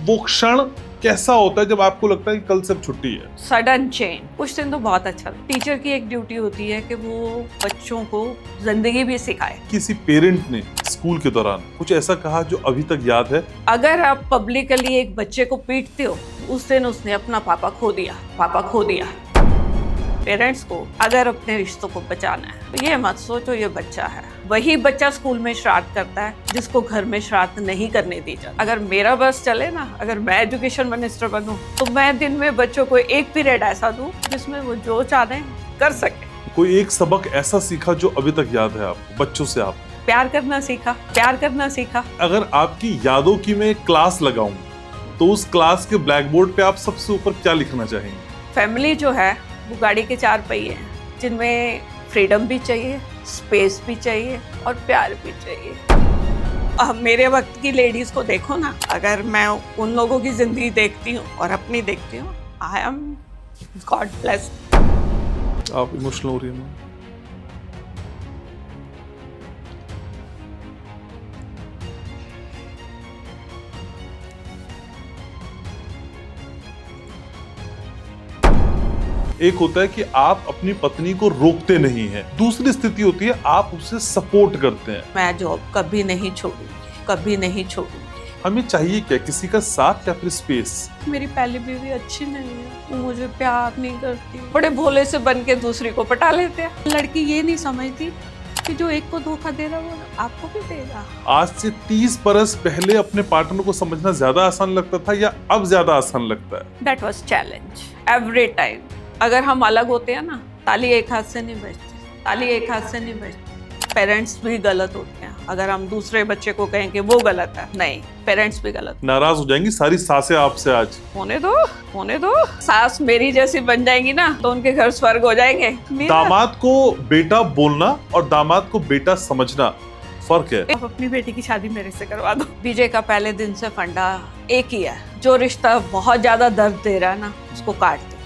वो क्षण कैसा होता है जब आपको लगता है कि कल से अब छुट्टी है? Sudden change. कुछ दिन तो बहुत अच्छा था। टीचर की एक ड्यूटी होती है कि वो बच्चों को जिंदगी भी सिखाए। किसी पेरेंट ने स्कूल के दौरान कुछ ऐसा कहा जो अभी तक याद है? अगर आप पब्लिकली एक बच्चे को पीटते हो, उस दिन उसने अपना पापा खो दिया। पेरेंट्स को अगर अपने रिश्तों को बचाना है तो ये मत सोचो ये बच्चा है। वही बच्चा स्कूल में श्राद्ध करता है जिसको घर में श्राद्ध नहीं करने दी जाती। अगर मेरा बस चले ना, अगर मैं एजुकेशन मिनिस्टर बनूं तो मैं दिन में बच्चों को एक पीरियड ऐसा दूं जिसमें वो जो चाहे कर सके। कोई एक सबक ऐसा सीखा जो अभी तक याद है आपको बच्चों से? आप प्यार करना सीखा। अगर आपकी यादों की मैं एक क्लास लगाऊं तो उस क्लास के ब्लैक बोर्ड पे आप सबसे ऊपर क्या लिखना चाहेंगे? फैमिली जो है वो गाड़ी के 4 पहिए हैं जिनमें फ्रीडम भी चाहिए, स्पेस भी चाहिए और प्यार भी चाहिए। अब मेरे वक्त की लेडीज को देखो ना, अगर मैं उन लोगों की जिंदगी देखती हूँ और अपनी देखती हूँ, आई एम गॉड ब्लेस। आप इमोशनल हो रही हैं? एक होता है कि आप अपनी पत्नी को रोकते नहीं हैं, दूसरी स्थिति होती है आप उसे सपोर्ट करते हैं। मैं जॉब कभी नहीं छोड़ूंगी। हमें चाहिए क्या, किसी का साथ या फिर स्पेस? मेरी पहली बीवी अच्छी नहीं है, वो मुझे प्यार नहीं करती, बड़े भोले से बन के दूसरी को पटा लेते हैं। लड़की ये नहीं समझती कि जो एक को धोखा दे रहा है वो आपको भी देगा। आज से 30 बरस पहले अपने पार्टनर को समझना ज्यादा आसान लगता था या अब ज्यादा आसान लगता है? That was challenge every time. अगर हम अलग होते हैं ना, ताली एक हाथ से नहीं बजती। पेरेंट्स भी गलत होते हैं। अगर हम दूसरे बच्चे को कहें कि वो गलत है, नहीं, पेरेंट्स भी गलत। नाराज हो जाएंगी सारी सासें आपसे आज। होने दो। सास मेरी जैसी बन जाएंगी ना तो उनके घर स्वर्ग हो जाएंगे। दामाद को बेटा बोलना और दामाद को बेटा समझना फर्क है। आप अपनी बेटी की शादी मेरे से करवा दो। बीजे का पहले दिन से फंडा एक ही है, जो रिश्ता बहुत ज्यादा दर्द दे रहा है ना, उसको काट दो।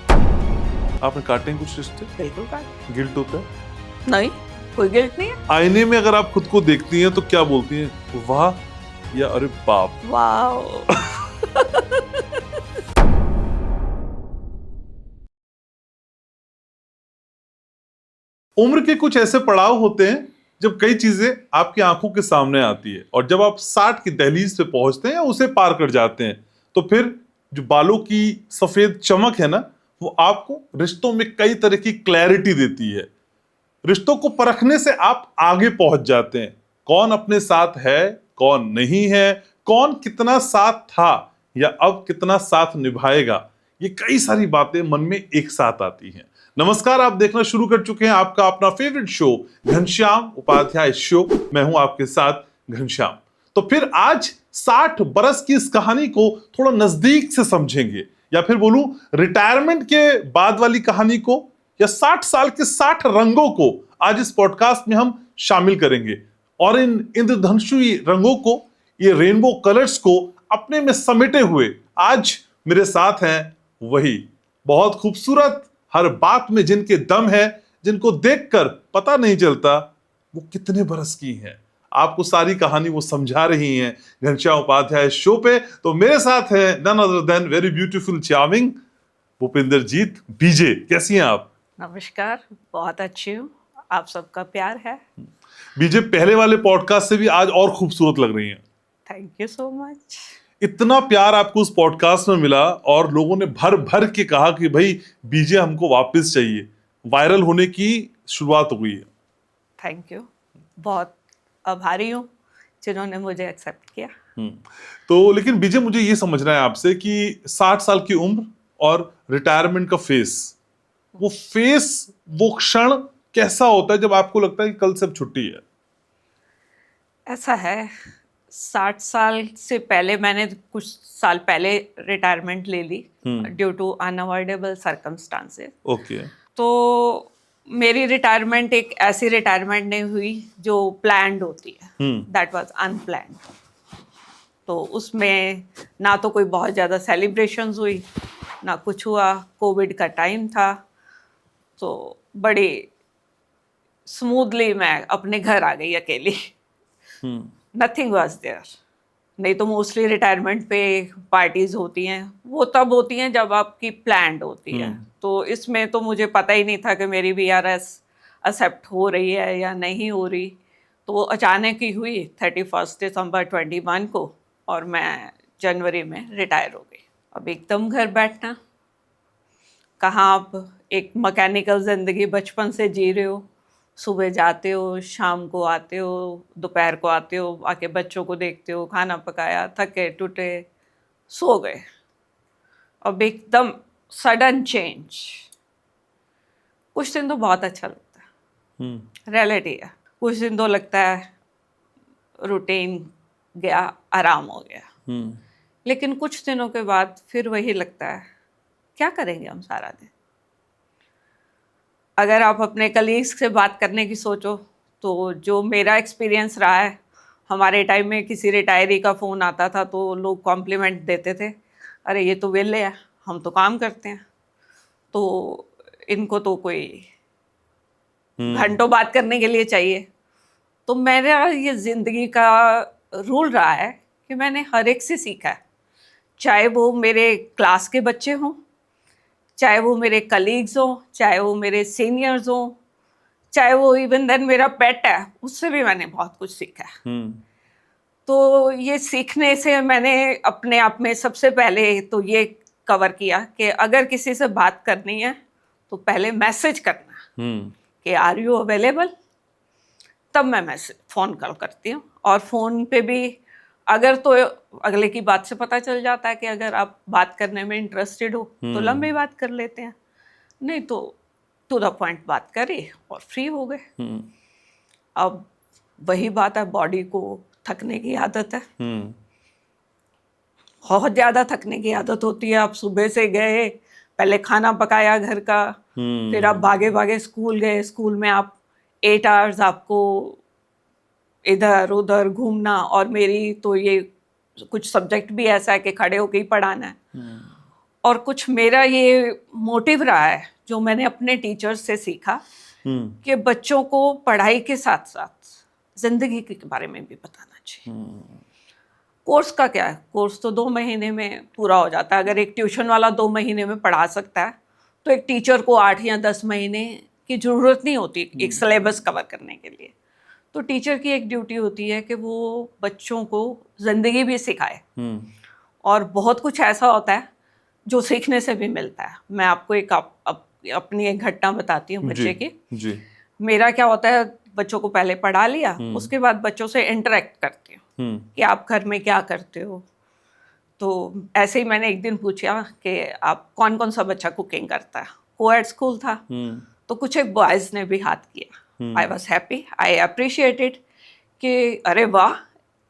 आपने काटे हैं कुछ रिश्ते? बिल्कुल काट। गिल्ट होता है? नहीं, कोई गिल्ट नहीं है। आईने में अगर आप खुद को देखती हैं तो क्या बोलती हैं, वाह या अरे बाप? वाओ। उम्र के कुछ ऐसे पड़ाव होते हैं जब कई चीजें आपकी आंखों के सामने आती है और जब आप 60 की दहलीज पे पहुंचते हैं या उसे पार कर जाते हैं तो फिर जो बालों की सफेद चमक है ना, वो आपको रिश्तों में कई तरह की क्लैरिटी देती है। रिश्तों को परखने से आप आगे पहुंच जाते हैं। कौन अपने साथ है, कौन नहीं है, कौन कितना साथ था या अब कितना साथ निभाएगा, ये कई सारी बातें मन में एक साथ आती हैं। नमस्कार, आप देखना शुरू कर चुके हैं आपका अपना favourite show Ghanshyam Upadhyay show. मैं हूं आपके साथ घनश्याम। तो फिर आज 60 बरस की इस कहानी को थोड़ा नजदीक से समझेंगे, या फिर बोलूं रिटायरमेंट के बाद वाली कहानी को, या 60 साल के 60 रंगों को आज इस पॉडकास्ट में हम शामिल करेंगे। और इन इंद्रधनुषी रंगों को, ये रेनबो कलर्स को अपने में समेटे हुए आज मेरे साथ हैं वही बहुत खूबसूरत, हर बात में जिनके दम है, जिनको देखकर पता नहीं चलता वो कितने बरस की हैं। आपको सारी कहानी वो समझा रही हैं घनश्याम उपाध्याय शो पे। तो मेरे साथ है none other than very beautiful charming Bhupinderjeet BJ. कैसी हैं आप? नमस्कार, बहुत अच्छी हूँ, आप सबका प्यार है। बीजे पहले वाले पॉडकास्ट से भी आज और खूबसूरत लग रही हैं। Thank you so much. इतना प्यार आपको उस पॉडकास्ट में मिला और लोगों ने भर भर के कहा कि भाई बीजे हमको वापस चाहिए। वायरल होने की शुरुआत हो गई है। थैंक यू, बहुत आभारी हूँ जिन्होंने मुझे एक्सेप्ट किया। तो लेकिन बीजे मुझे ये समझना है आपसे कि 60 साल की उम्र और रिटायरमेंट का वो क्षण कैसा होता है जब आपको लगता है कि कल से अब छुट्टी है? ऐसा है, 60 साल से पहले मैंने कुछ साल पहले रिटायरमेंट ले ली due to unavoidable circumstances. Okay. तो मेरी रिटायरमेंट एक ऐसी रिटायरमेंट नहीं हुई जो प्लान्ड होती है, दैट वाज अनप्लान्ड। तो उसमें ना तो कोई बहुत ज़्यादा सेलिब्रेशंस हुई, ना कुछ हुआ। कोविड का टाइम था, तो बड़ी स्मूथली मैं अपने घर आ गई अकेली। Nothing was there. नहीं तो मोस्टली रिटायरमेंट पे पार्टीज होती हैं, वो तब होती हैं जब आपकी प्लान्ड होती है। तो इसमें तो मुझे पता ही नहीं था कि मेरी VRS एक्सेप्ट हो रही है या नहीं हो रही। तो वो अचानक ही हुई 31 दिसंबर 21 को, और मैं जनवरी में रिटायर हो गई। अब एकदम घर बैठना, कहाँ आप एक मैकेनिकल ज़िंदगी बचपन से जी रहे हो, सुबह जाते हो, शाम को आते हो, दोपहर को आते हो, आके बच्चों को देखते हो, खाना पकाया, थके टूटे, सो गए। अब एकदम सडन चेंज, कुछ दिन तो बहुत अच्छा लगता है, रियलिटी है। कुछ दिन तो लगता है रूटीन गया, आराम हो गया। लेकिन कुछ दिनों के बाद फिर वही लगता है, क्या करेंगे हम सारा दिन। अगर आप अपने कलीग्स से बात करने की सोचो, तो जो मेरा एक्सपीरियंस रहा है, हमारे टाइम में किसी रिटायरी का फ़ोन आता था तो लोग कॉम्प्लीमेंट देते थे, अरे ये तो वेले है, हम तो काम करते हैं, तो इनको तो कोई घंटों बात करने के लिए चाहिए। तो मेरा ये ज़िंदगी का रूल रहा है कि मैंने हर एक से सीखा है, चाहे वो मेरे क्लास के बच्चे हों, चाहे वो मेरे कलीग्स हों, चाहे वो मेरे सीनियर्स हों, चाहे वो इवन देन मेरा पेट है, उससे भी मैंने बहुत कुछ सीखा है। तो ये सीखने से मैंने अपने आप में सबसे पहले तो ये कवर किया कि अगर किसी से बात करनी है तो पहले मैसेज करना कि आर यू अवेलेबल, तब मैं मैसेज फ़ोन कॉल करती हूँ। और फ़ोन पे भी अगर तो अगले की बात से पता चल जाता है कि अगर आप बात करने में इंटरेस्टेड हो तो लंबी बात कर लेते हैं, नहीं तो टू द पॉइंट बात करी और फ्री हो गए। अब वही बात है, बॉडी को थकने की आदत है, बहुत ज़्यादा थकने की आदत होती है। आप सुबह से गए, पहले खाना पकाया घर का, फिर आप भागे भागे स्कूल गए, स्कूल में आप 8 आवर्स आपको इधर उधर घूमना, और मेरी तो ये कुछ सब्जेक्ट भी ऐसा है कि खड़े होके ही पढ़ाना है। और कुछ मेरा ये मोटिव रहा है जो मैंने अपने टीचर्स से सीखा कि बच्चों को पढ़ाई के साथ साथ जिंदगी के बारे में भी बताना चाहिए। कोर्स का क्या है, कोर्स तो 2 महीने में पूरा हो जाता है। अगर एक ट्यूशन वाला 2 महीने में पढ़ा सकता है तो एक टीचर को 8 या 10 महीने की ज़रूरत नहीं होती एक सिलेबस कवर करने के लिए। तो टीचर की एक ड्यूटी होती है कि वो बच्चों को ज़िंदगी भी सिखाए, और बहुत कुछ ऐसा होता है जो सीखने से भी मिलता है। मैं आपको एक अपनी एक घटना बताती हूँ बच्चे की। जी। मेरा क्या होता है, बच्चों को पहले पढ़ा लिया, उसके बाद बच्चों से इंटरेक्ट करती हूँ कि आप घर में क्या करते हो। तो ऐसे ही मैंने एक दिन पूछा कि आप कौन कौन सा बच्चा कुकिंग करता है। कोएड स्कूल था, तो कुछ एक बॉयज़ ने भी हाथ किया। I was happy, I appreciated कि अरे वाह,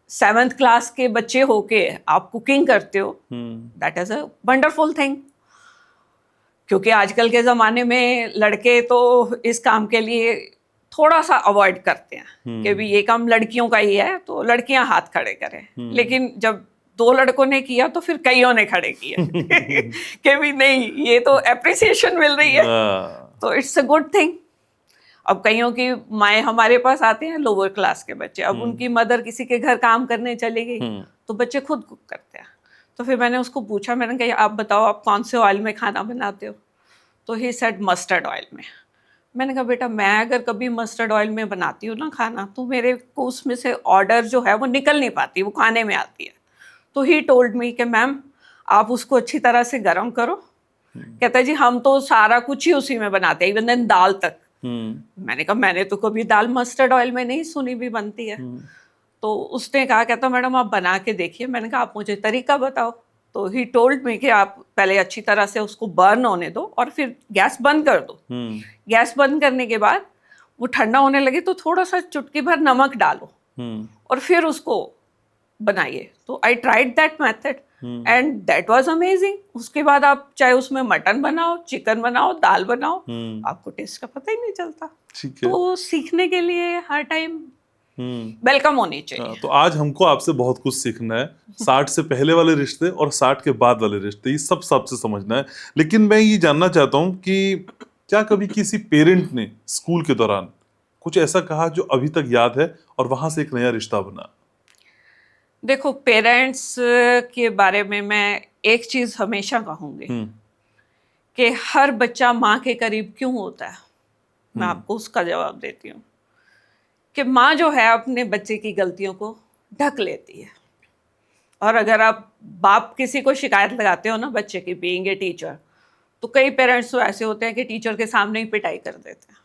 7th क्लास के बच्चे होके आप कुकिंग करते हो, that is a wonderful thing. क्योंकि आजकल के ज़माने में लड़के तो इस काम के लिए थोड़ा सा अवॉइड करते हैं कि भी ये काम लड़कियों का ही है, तो लड़कियां हाथ खड़े करें। लेकिन जब 2 लड़कों ने किया तो फिर कईयों ने खड़े किए कि भी नहीं, ये तो एप्रिसिएशन मिल रही है, तो इट्स अ गुड थिंग। अब कईयों की माएँ हमारे पास आते हैं, लोअर क्लास के बच्चे, अब उनकी मदर किसी के घर काम करने चली गई तो बच्चे खुद कुक करते हैं। तो फिर मैंने उसको पूछा, मैंने कहा आप बताओ आप कौन से ऑयल में खाना बनाते हो। तो ही सेड मस्टर्ड ऑयल में। मैंने कहा बेटा, मैं अगर कभी मस्टर्ड ऑयल में बनाती हूँ ना खाना, तो मेरे को उसमें से ऑर्डर जो है वो निकल नहीं पाती, वो खाने में आती है। तो ही टोल्ड मी कि मैम आप उसको अच्छी तरह से गर्म करो। कहता है जी हम तो सारा कुछ ही उसी में बनाते हैं, इवन देन दाल तक। मैंने कहा मैंने तो कभी दाल मस्टर्ड ऑयल में नहीं सुनी भी बनती है। तो उसने कहा, कहता मैडम आप बना के देखिए। मैंने कहा आप मुझे तरीका बताओ। तो ही टोल्ड मी कि आप पहले अच्छी तरह से उसको बर्न होने दो और फिर गैस बंद कर दो। गैस बंद करने के बाद वो ठंडा होने लगे तो थोड़ा सा चुटकी भर नमक डालो और फिर उसको बनाइए। तो I tried that method and that was amazing. उसके बाद आप चाहे उसमें मटन बनाओ, चिकन बनाओ, दाल बनाओ, आपको टेस्ट का पता ही नहीं चलता। तो सीखने के लिए हर टाइम वेलकम होनी चाहिए। तो आज हमको आपसे बहुत कुछ सीखना है। 60 से पहले वाले रिश्ते और 60 के बाद वाले रिश्ते, ये सब सबसे समझना है। लेकिन मैं ये जानना चाहता हूँ कि क्या कभी किसी पेरेंट ने स्कूल के दौरान कुछ ऐसा कहा जो अभी तक याद है और वहां से एक नया रिश्ता बना? देखो, पेरेंट्स के बारे में मैं एक चीज हमेशा कहूंगी कि हर बच्चा माँ के करीब क्यों होता है। मैं आपको उसका जवाब देती हूँ कि माँ जो है अपने बच्चे की गलतियों को ढक लेती है। और अगर आप बाप किसी को शिकायत लगाते हो ना बच्चे की, बीइंग ए टीचर, तो कई पेरेंट्स तो ऐसे होते हैं कि टीचर के सामने ही पिटाई कर देते हैं।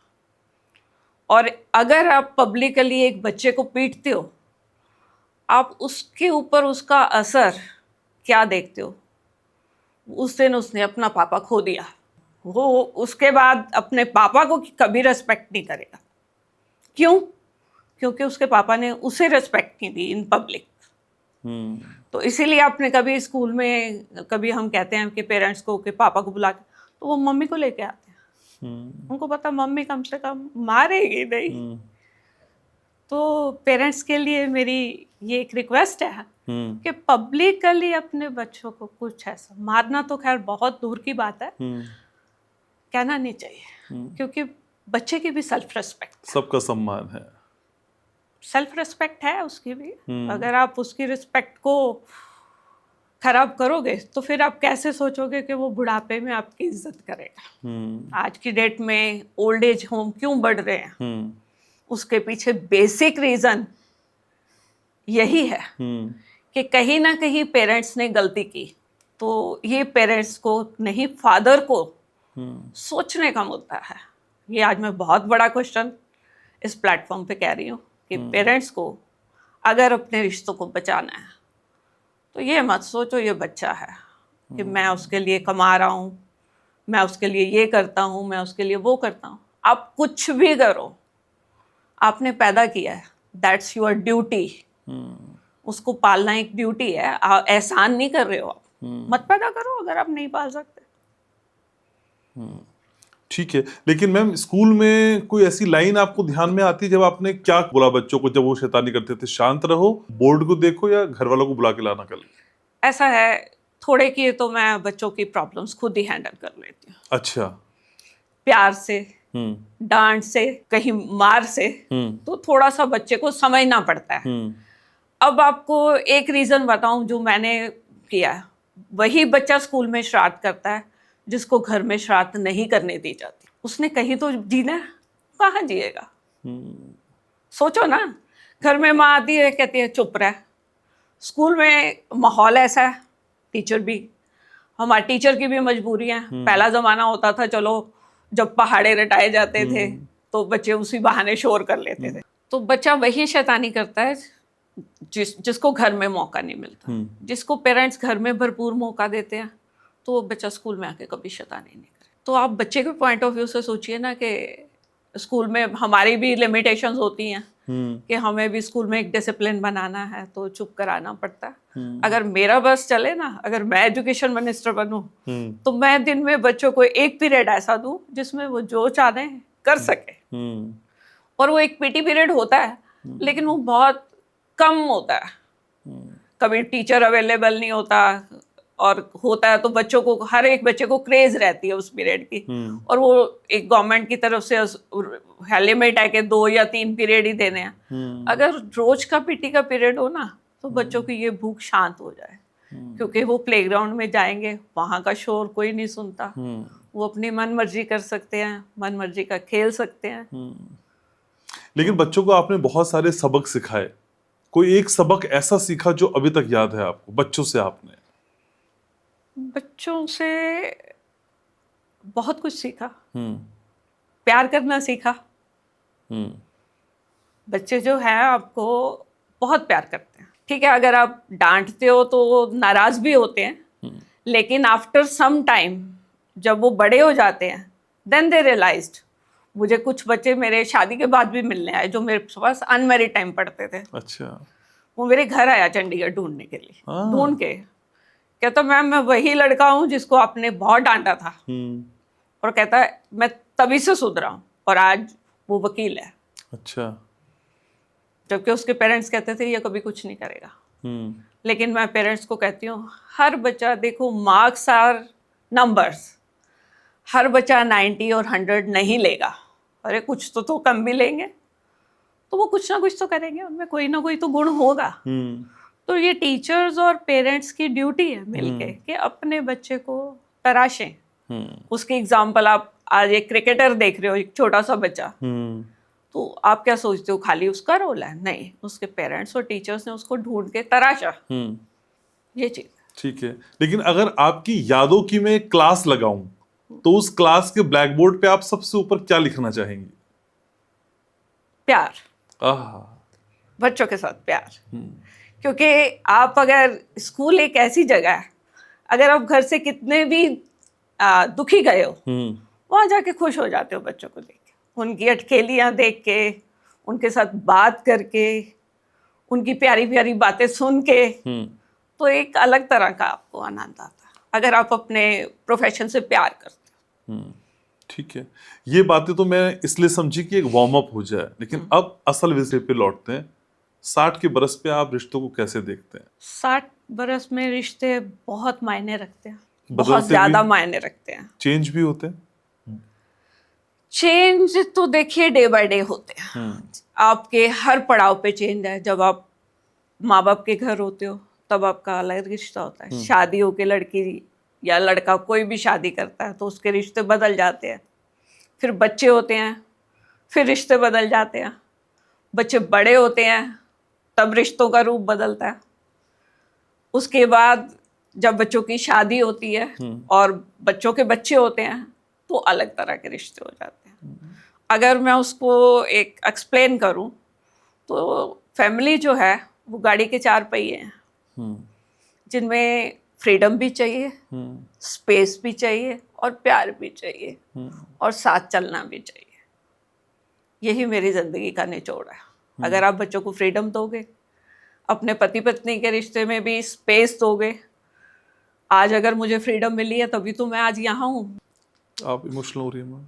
और अगर आप पब्लिकली एक बच्चे को पीटते हो, आप उसके ऊपर उसका असर क्या देखते हो? उस दिन उसने अपना पापा खो दिया, वो उसके बाद अपने पापा को कभी रेस्पेक्ट नहीं करेगा। क्यों? क्योंकि उसके पापा ने उसे रेस्पेक्ट नहीं दी इन पब्लिक। तो इसीलिए आपने कभी स्कूल में, कभी हम कहते हैं कि पेरेंट्स को कि पापा को बुला के, तो वो मम्मी को लेके आते हैं। उनको पता मम्मी कम से कम मारेगी नहीं। तो पेरेंट्स के लिए मेरी ये एक रिक्वेस्ट है कि पब्लिकली अपने बच्चों को कुछ ऐसा मारना तो खैर बहुत दूर की बात है, कहना नहीं चाहिए। क्योंकि बच्चे की भी सेल्फ रिस्पेक्ट, सबका सम्मान है, सेल्फ रिस्पेक्ट है उसकी भी। अगर आप उसकी रिस्पेक्ट को खराब करोगे तो फिर आप कैसे सोचोगे कि वो बुढ़ापे में आपकी इज्जत करेगा। आज की डेट में ओल्ड एज होम क्यों बढ़ रहे हैं, उसके पीछे बेसिक रीजन यही है कि कहीं ना कहीं पेरेंट्स ने गलती की। तो ये पेरेंट्स को नहीं, फादर को सोचने का मुद्दा है। ये आज मैं बहुत बड़ा क्वेश्चन इस प्लेटफॉर्म पे कह रही हूँ कि पेरेंट्स को अगर अपने रिश्तों को बचाना है तो ये मत सोचो ये बच्चा है कि मैं उसके लिए कमा रहा हूँ, मैं उसके लिए ये करता हूँ, मैं उसके लिए वो करता हूँ। आप कुछ भी करो, आपने पैदा किया है, दैट्स योर ड्यूटी। उसको पालना एक ड्यूटी है, एहसान नहीं कर रहे हो आप। मत पैदा करो अगर आप नहीं पाल सकते। ठीक है, लेकिन मैम स्कूल में कोई ऐसी लाइन आपको ध्यान में आती है जब आपने क्या बोला बच्चों को जब वो शैतानी करते थे? शांत रहो, बोर्ड को देखो, या घर वालों को बुला के लाना कल? ऐसा है, थोड़े की तो मैं बच्चों की प्रॉब्लम्स खुद ही हैंडल कर लेती हूँ। अच्छा। प्यार से, डांट से, कहीं मार से, तो थोड़ा सा बच्चे को समझना पड़ता है। अब आपको एक रीजन बताऊं जो मैंने किया। वही बच्चा स्कूल में शरारत करता है जिसको घर में शरारत नहीं करने दी जाती। उसने कहीं तो जीना है, कहाँ जिएगा? सोचो ना, घर में माँ आती है कहती है चुप रह। स्कूल में माहौल ऐसा है, टीचर भी, हमारे टीचर की भी मजबूरी है। पहला जमाना होता था, चलो जब पहाड़े रटाए जाते थे तो बच्चे उसी बहाने शोर कर लेते थे। तो बच्चा वही शैतानी करता है जिसको घर में मौका नहीं मिलता। जिसको पेरेंट्स घर में भरपूर मौका देते हैं तो वो बच्चा स्कूल में आके कभी शैतानी नहीं करे। तो आप बच्चे के पॉइंट ऑफ व्यू से सोचिए ना कि स्कूल में हमारी भी लिमिटेशंस होती हैं कि हमें भी स्कूल में एक डिसिप्लिन बनाना है तो चुप कराना पड़ता है। अगर मेरा बस चले ना, अगर मैं एजुकेशन मिनिस्टर बनूं तो मैं दिन में बच्चों को एक पीरियड ऐसा दूं जिसमें वो जो चाहते हैं कर सके। और वो एक पीटी पीरियड होता है लेकिन वो बहुत कम होता है, कभी टीचर अवेलेबल नहीं होता, और होता है तो बच्चों को, हर एक बच्चे को क्रेज रहती है उस पीरियड की। और वो एक गवर्नमेंट की तरफ से लिमिट है कि 2 या 3 पीरियड ही देने हैं। अगर रोज का पीटी का पीरियड हो ना तो बच्चों की ये भूख शांत हो जाए, क्योंकि वो प्लेग्राउंड में जाएंगे, वहाँ का शोर कोई नहीं सुनता, वो अपनी मन मर्जी कर सकते हैं, मन मर्जी का खेल सकते हैं। लेकिन बच्चों को आपने बहुत सारे सबक सिखाए, कोई एक सबक ऐसा सीखा जो अभी तक याद है आपको बच्चों से? आपने बच्चों से बहुत कुछ सीखा। प्यार करना सीखा। बच्चे जो है आपको बहुत प्यार करते हैं। ठीक है, अगर आप डांटते हो तो नाराज भी होते हैं, लेकिन आफ्टर सम टाइम जब वो बड़े हो जाते हैं देन दे रियलाइज्ड। मुझे कुछ बच्चे मेरे शादी के बाद भी मिलने आए जो मेरे पास अनमैरिड टाइम पढ़ते थे। अच्छा। वो मेरे घर आया चंडीगढ़ ढूंढने के लिए, ढूंढ के कहता मैम मैं वही लड़का हूँ जिसको आपने बहुत डांटा था। और कहता है मैं तभी से सुधरा हूँ और आज वो वकील है। अच्छा। जबकि उसके पेरेंट्स कहते थे ये कभी कुछ नहीं करेगा। लेकिन मैं पेरेंट्स को कहती हूँ हर बच्चा, देखो मार्क्स आर नंबर्स, हर बच्चा 90 और 100 नहीं लेगा। अरे कुछ तो कम भी लेंगे, तो वो कुछ ना कुछ तो करेंगे, उनमें कोई ना कोई तो गुण होगा। तो ये टीचर्स और पेरेंट्स की ड्यूटी है मिलके कि अपने बच्चे को तराशें। उसके एग्जाम्पल आप आज एक क्रिकेटर देख रहे हो, एक छोटा सा बच्चा, तो आप क्या सोचते हो खाली उसका रोल है? नहीं, उसके पेरेंट्स और टीचर्स ने उसको ढूंढ के तराशा, ये चीज। ठीक है, लेकिन अगर आपकी यादों की मैं एक क्लास लगाऊं तो उस क्लास के ब्लैक बोर्ड पे आप सबसे ऊपर क्या लिखना चाहेंगी? प्यार, आह, बच्चों के साथ प्यार। क्योंकि आप अगर, स्कूल एक ऐसी जगह है, अगर आप घर से कितने भी दुखी गए हो, वहां जाके खुश हो जाते हो बच्चों को देख के, उनकी अटखेलियां देख के, उनके साथ बात करके, उनकी प्यारी प्यारी बातें सुन के, तो एक अलग तरह का आपको आनंद आता है अगर आप अपने प्रोफेशन से प्यार करते हो। ठीक है, ये बातें तो मैं इसलिए समझी कि एक वार्म अप हो जाए, लेकिन अब असल विषय पे लौटते हैं। 60 के बरस पे आप रिश्तों को कैसे देखते हैं? 60 बरस में रिश्ते बहुत मायने रखते हैं, बदलते बहुत ज्यादा भी? मायने रखते हैं। चेंज भी होते हैं? चेंज तो देखिए डे बाय डे होते हैं। आपके हर पड़ाव पे चेंज है। जब आप माँ बाप के घर होते हो तब आपका अलग रिश्ता होता है। शादी होके लड़की या लड़का कोई भी शादी करता है तो उसके रिश्ते बदल जाते हैं। फिर बच्चे होते हैं, फिर रिश्ते बदल जाते हैं। बच्चे बड़े होते हैं तब रिश्तों का रूप बदलता है। उसके बाद जब बच्चों की शादी होती है और बच्चों के बच्चे होते हैं तो अलग तरह के रिश्ते हो जाते हैं। अगर मैं उसको एक एक्सप्लेन करूं तो फैमिली जो है वो गाड़ी के 4 पहिए हैं, जिनमें फ्रीडम भी चाहिए, स्पेस भी चाहिए और प्यार भी चाहिए और साथ चलना भी चाहिए। यही मेरी जिंदगी का निचोड़ है। अगर आप बच्चों को फ्रीडम दोगे, अपने पति पत्नी के रिश्ते में भी स्पेस दोगे। आज अगर मुझे फ्रीडम मिली है तभी तो मैं आज यहाँ हूँ। आप इमोशनल हो रही है मैम।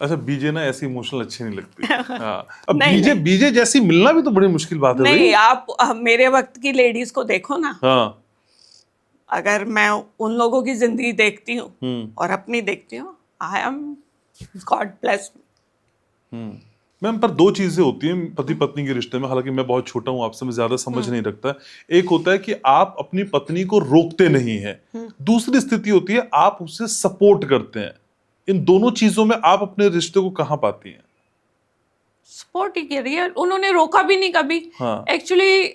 अच्छा, बीजे ना ऐसी इमोशनल अच्छी नहीं लगती। हाँ, अब नहीं, बीजे जैसी मिलना भी तो बड़ी मुश्किल बात है भाई। नहीं, आप मेरे वक्त की लेडीज को देखो ना। हाँ, अगर मैं उन लोगों की जिंदगी देखती हूँ और अपनी देखती हूँ, I am God bless. Ma'am, पर 2 चीजें होती हैं पति पत्नी के रिश्ते में। हालांकि मैं बहुत छोटा हूँ आपसे, मैं ज्यादा समझ नहीं रखता। एक होता है कि आप अपनी पत्नी को रोकते नहीं हैं, दूसरी स्थिति होती है आप उसे सपोर्ट करते हैं। इन दोनों चीजों में आप अपने रिश्ते को कहाँ पाती हैं? सपोर्ट ही कर रही है, उन्होंने रोका भी नहीं कभी। हाँ। एक्चुअली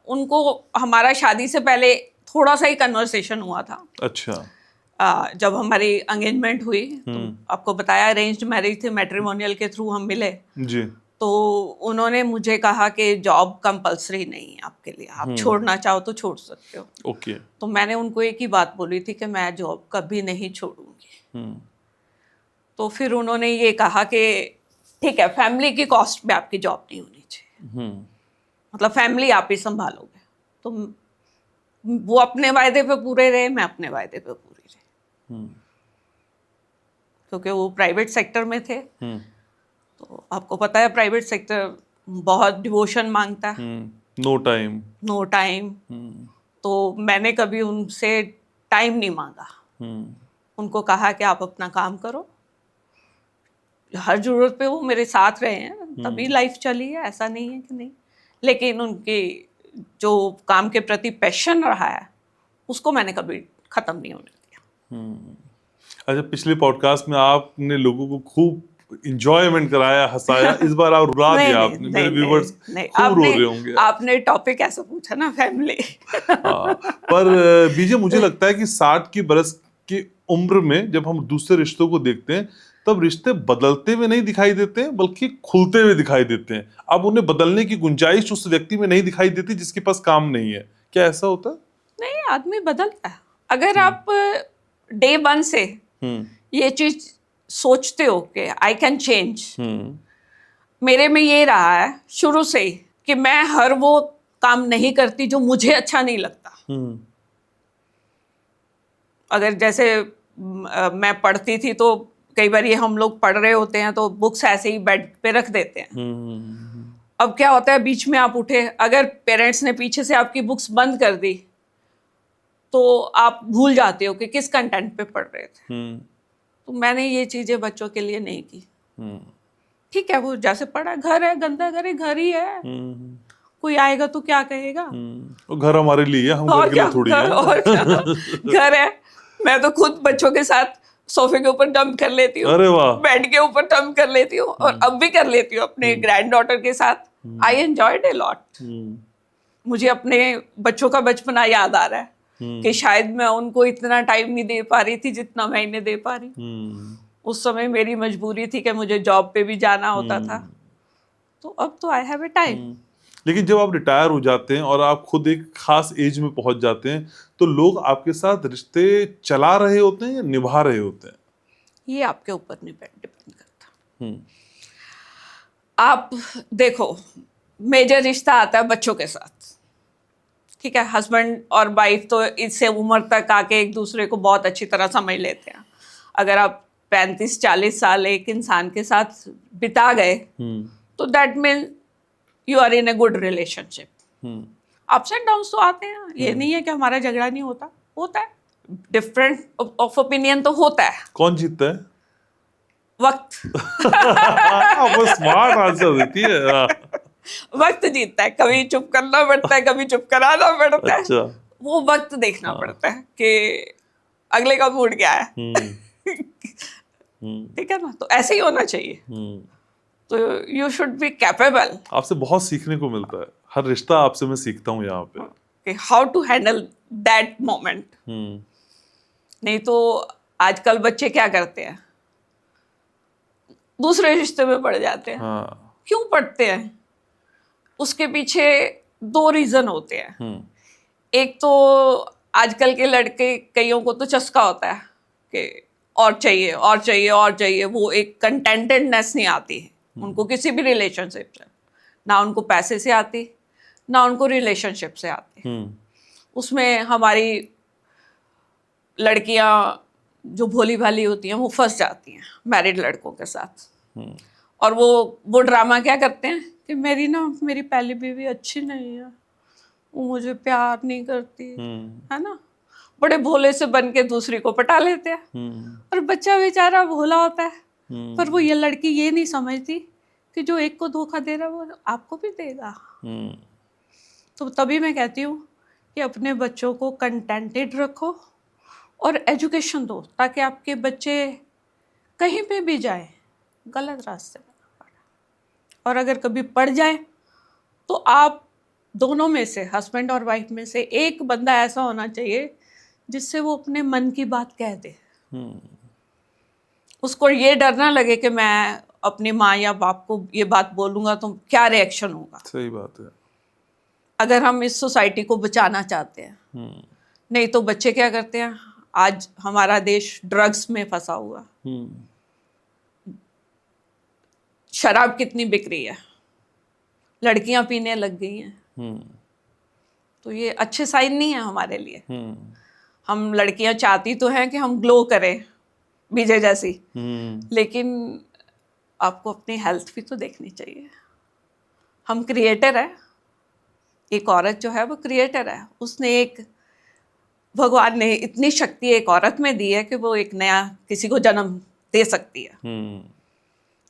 उनको हमारा शादी से पहले थोड़ा सा ही कन्वर्सेशन हुआ था। अच्छा। जब हमारी एंगेजमेंट हुई तो आपको बताया अरेंज्ड मैरिज थे, मैट्रिमोनियल के थ्रू हम मिले जी। तो उन्होंने मुझे कहा कि जॉब कंपलसरी नहीं है आपके लिए, आप छोड़ना चाहो तो छोड़ सकते हो। ओके। तो मैंने उनको एक ही बात बोली थी कि मैं जॉब कभी नहीं छोड़ूंगी। तो फिर उन्होंने ये कहा कि ठीक है, फैमिली की कॉस्ट में आपकी जॉब नहीं होनी चाहिए, मतलब फैमिली आप ही संभालोगे। तो वो अपने वायदे पे पूरे रहे, मैं अपने वायदे पे पूरी रही, क्योंकि वो प्राइवेट सेक्टर में थे। तो आपको पता है प्राइवेट सेक्टर बहुत डिवोशन मांगता है, नो टाइम। तो मैंने कभी उनसे टाइम नहीं मांगा। उनको कहा कि आप अपना काम करो, हर जरूरत पे वो मेरे साथ रहे हैं, तभी लाइफ चली है, ऐसा नहीं है कि नहीं। लेकिन उनकी जो काम के प्रति पैशन रहा है उसको मैंने कभी खत्म नहीं होने दिया। अच्छा, पिछले पॉडकास्ट में आपने लोगों को खूब इंजॉयमेंट कराया, हंसाया। इस बार आप रुला दिया आपने। मेरे व्यूअर्स खूब रो रहे होंगे। आपने टॉपिक ऐसा पूछा ना, फैमिली। पर बीजे, मुझे लगता है कि 60 की बरस की उम्र में जब हम दूसरे रिश्तों को देखते हैं तब रिश्ते बदलते हुए नहीं दिखाई देते हैं, बल्कि खुलते हुए दिखाई देते हैं। अब उन्हें बदलने की गुंजाइश उस व्यक्ति में नहीं दिखाई देती जिसके पास काम नहीं है। क्या ऐसा होता है? नहीं, आदमी बदलता है। अगर आप डे 1 से ये चीज सोचते हो कि आई कैन चेंज, मेरे में ये रहा है शुरू से ही कि मैं हर वो काम नहीं करती जो मुझे अच्छा नहीं लगता। अगर जैसे मैं पढ़ती थी तो कई बार ये हम लोग पढ़ रहे होते हैं तो बुक्स ऐसे ही बेड पे रख देते हैं। अब क्या होता है, बीच में आप उठे, अगर पेरेंट्स ने पीछे से आपकी बुक्स बंद कर दी तो आप भूल जाते हो कि किस कंटेंट पे पढ़ रहे थे। तो मैंने ये चीजें बच्चों के लिए नहीं की। ठीक है, वो जैसे पढ़ा, घर है, गंदा घर है, घर ही है, कोई आएगा तो क्या कहेगा। वो घर हमारे लिए है, हम घर के लिए थोड़ी घर, और क्या घर है। मैं तो खुद बच्चों के साथ सोफे के ऊपर डंप कर लेती हूँ, अरे वाह, बेड के ऊपर डंप कर लेती हूँ, और अब भी कर लेती हूँ अपने ग्रैंड डॉटर के साथ। I enjoyed a lot. मुझे अपने बच्चों का बचपना याद आ रहा है कि शायद मैं उनको इतना टाइम नहीं दे पा रही थी जितना मैं इन्हें दे पा रही। उस समय मेरी मजबूरी थी कि मुझे जॉब पे भी जाना होता था, तो अब तो आई हैव ए टाइम। लेकिन जब आप रिटायर हो जाते हैं और आप खुद एक खास एज में पहुंच जाते हैं तो लोग आपके साथ रिश्ते चला रहे होते हैं या निभा रहे होते हैं? ये आपके ऊपर डिपेंड करता। आप देखो, मेजर रिश्ता आता है बच्चों के साथ, ठीक है। हस्बैंड और वाइफ तो इससे उम्र तक आके एक दूसरे को बहुत अच्छी तरह समझ लेते हैं। अगर आप 35-40 साल एक इंसान के साथ बिता गए तो that mean you are in a good relationship. Ups and downs तो आते हैं, ये नहीं है कि हमारा झगड़ा नहीं होता, होता है, डिफरेंट ऑफ ओपिनियन तो होता है। कौन जीतता है? वक्त। वो स्मार्ट आंसर देती है। वक्त जीतता है, कभी चुप करना पड़ता है, कभी चुप कराना पड़ता है। अच्छा। वो वक्त देखना पड़ता है कि अगले का मूड क्या है। ठीक है ना, तो ऐसे ही होना चाहिए। तो यू शुड बी कैपेबल। आपसे बहुत सीखने को मिलता है, हर रिश्ता आपसे मैं सीखता हूँ यहाँ पे, how to handle that moment. नहीं तो आजकल बच्चे क्या करते हैं, दूसरे रिश्ते में पड़ जाते हैं। हाँ। क्यों पढ़ते हैं? उसके पीछे 2 रीजन होते हैं। एक तो आजकल के लड़के, कईयों को तो चस्का होता है कि और चाहिए और चाहिए और चाहिए, वो एक कंटेंटेडनेस नहीं आती है उनको किसी भी रिलेशनशिप से, ना उनको पैसे से आती, ना उनको रिलेशनशिप से आती। उसमें हमारी लड़कियां जो भोली भाली होती हैं वो फंस जाती हैं मैरिड लड़कों के साथ। और वो ड्रामा क्या करते हैं कि मेरी पहली बीवी अच्छी नहीं है, वो मुझे प्यार नहीं करती, है ना। बड़े भोले से बन के दूसरी को पटा लेते हैं। और बच्चा बेचारा भोला होता है, पर वो ये लड़की ये नहीं समझती कि जो एक को धोखा दे रहा है वो आपको भी देगा। तो तभी मैं कहती हूँ कि अपने बच्चों को कंटेंटेड रखो और एजुकेशन दो, ताकि आपके बच्चे कहीं पे भी जाए गलत रास्ते में ना पड़े। और अगर कभी पड़ जाए तो आप दोनों में से, हस्बैंड और वाइफ में से एक बंदा ऐसा होना चाहिए जिससे वो अपने मन की बात कह दे। उसको ये डर ना लगे कि मैं अपनी माँ या बाप को ये बात बोलूंगा तो क्या रिएक्शन होगा। सही बात है। अगर हम इस सोसाइटी को बचाना चाहते हैं। नहीं तो बच्चे क्या करते हैं, आज हमारा देश ड्रग्स में फंसा हुआ। शराब कितनी बिक रही है, लड़कियां पीने लग गई हैं। तो ये अच्छे साइन नहीं है हमारे लिए। हम लड़कियां चाहती तो हैं कि हम ग्लो करें विजय जैसी, लेकिन आपको अपनी हेल्थ भी तो देखनी चाहिए। हम क्रिएटर है, एक औरत जो है वो क्रिएटर है। उसने भगवान ने इतनी शक्ति एक औरत में दी है कि वो एक नया किसी को जन्म दे सकती है।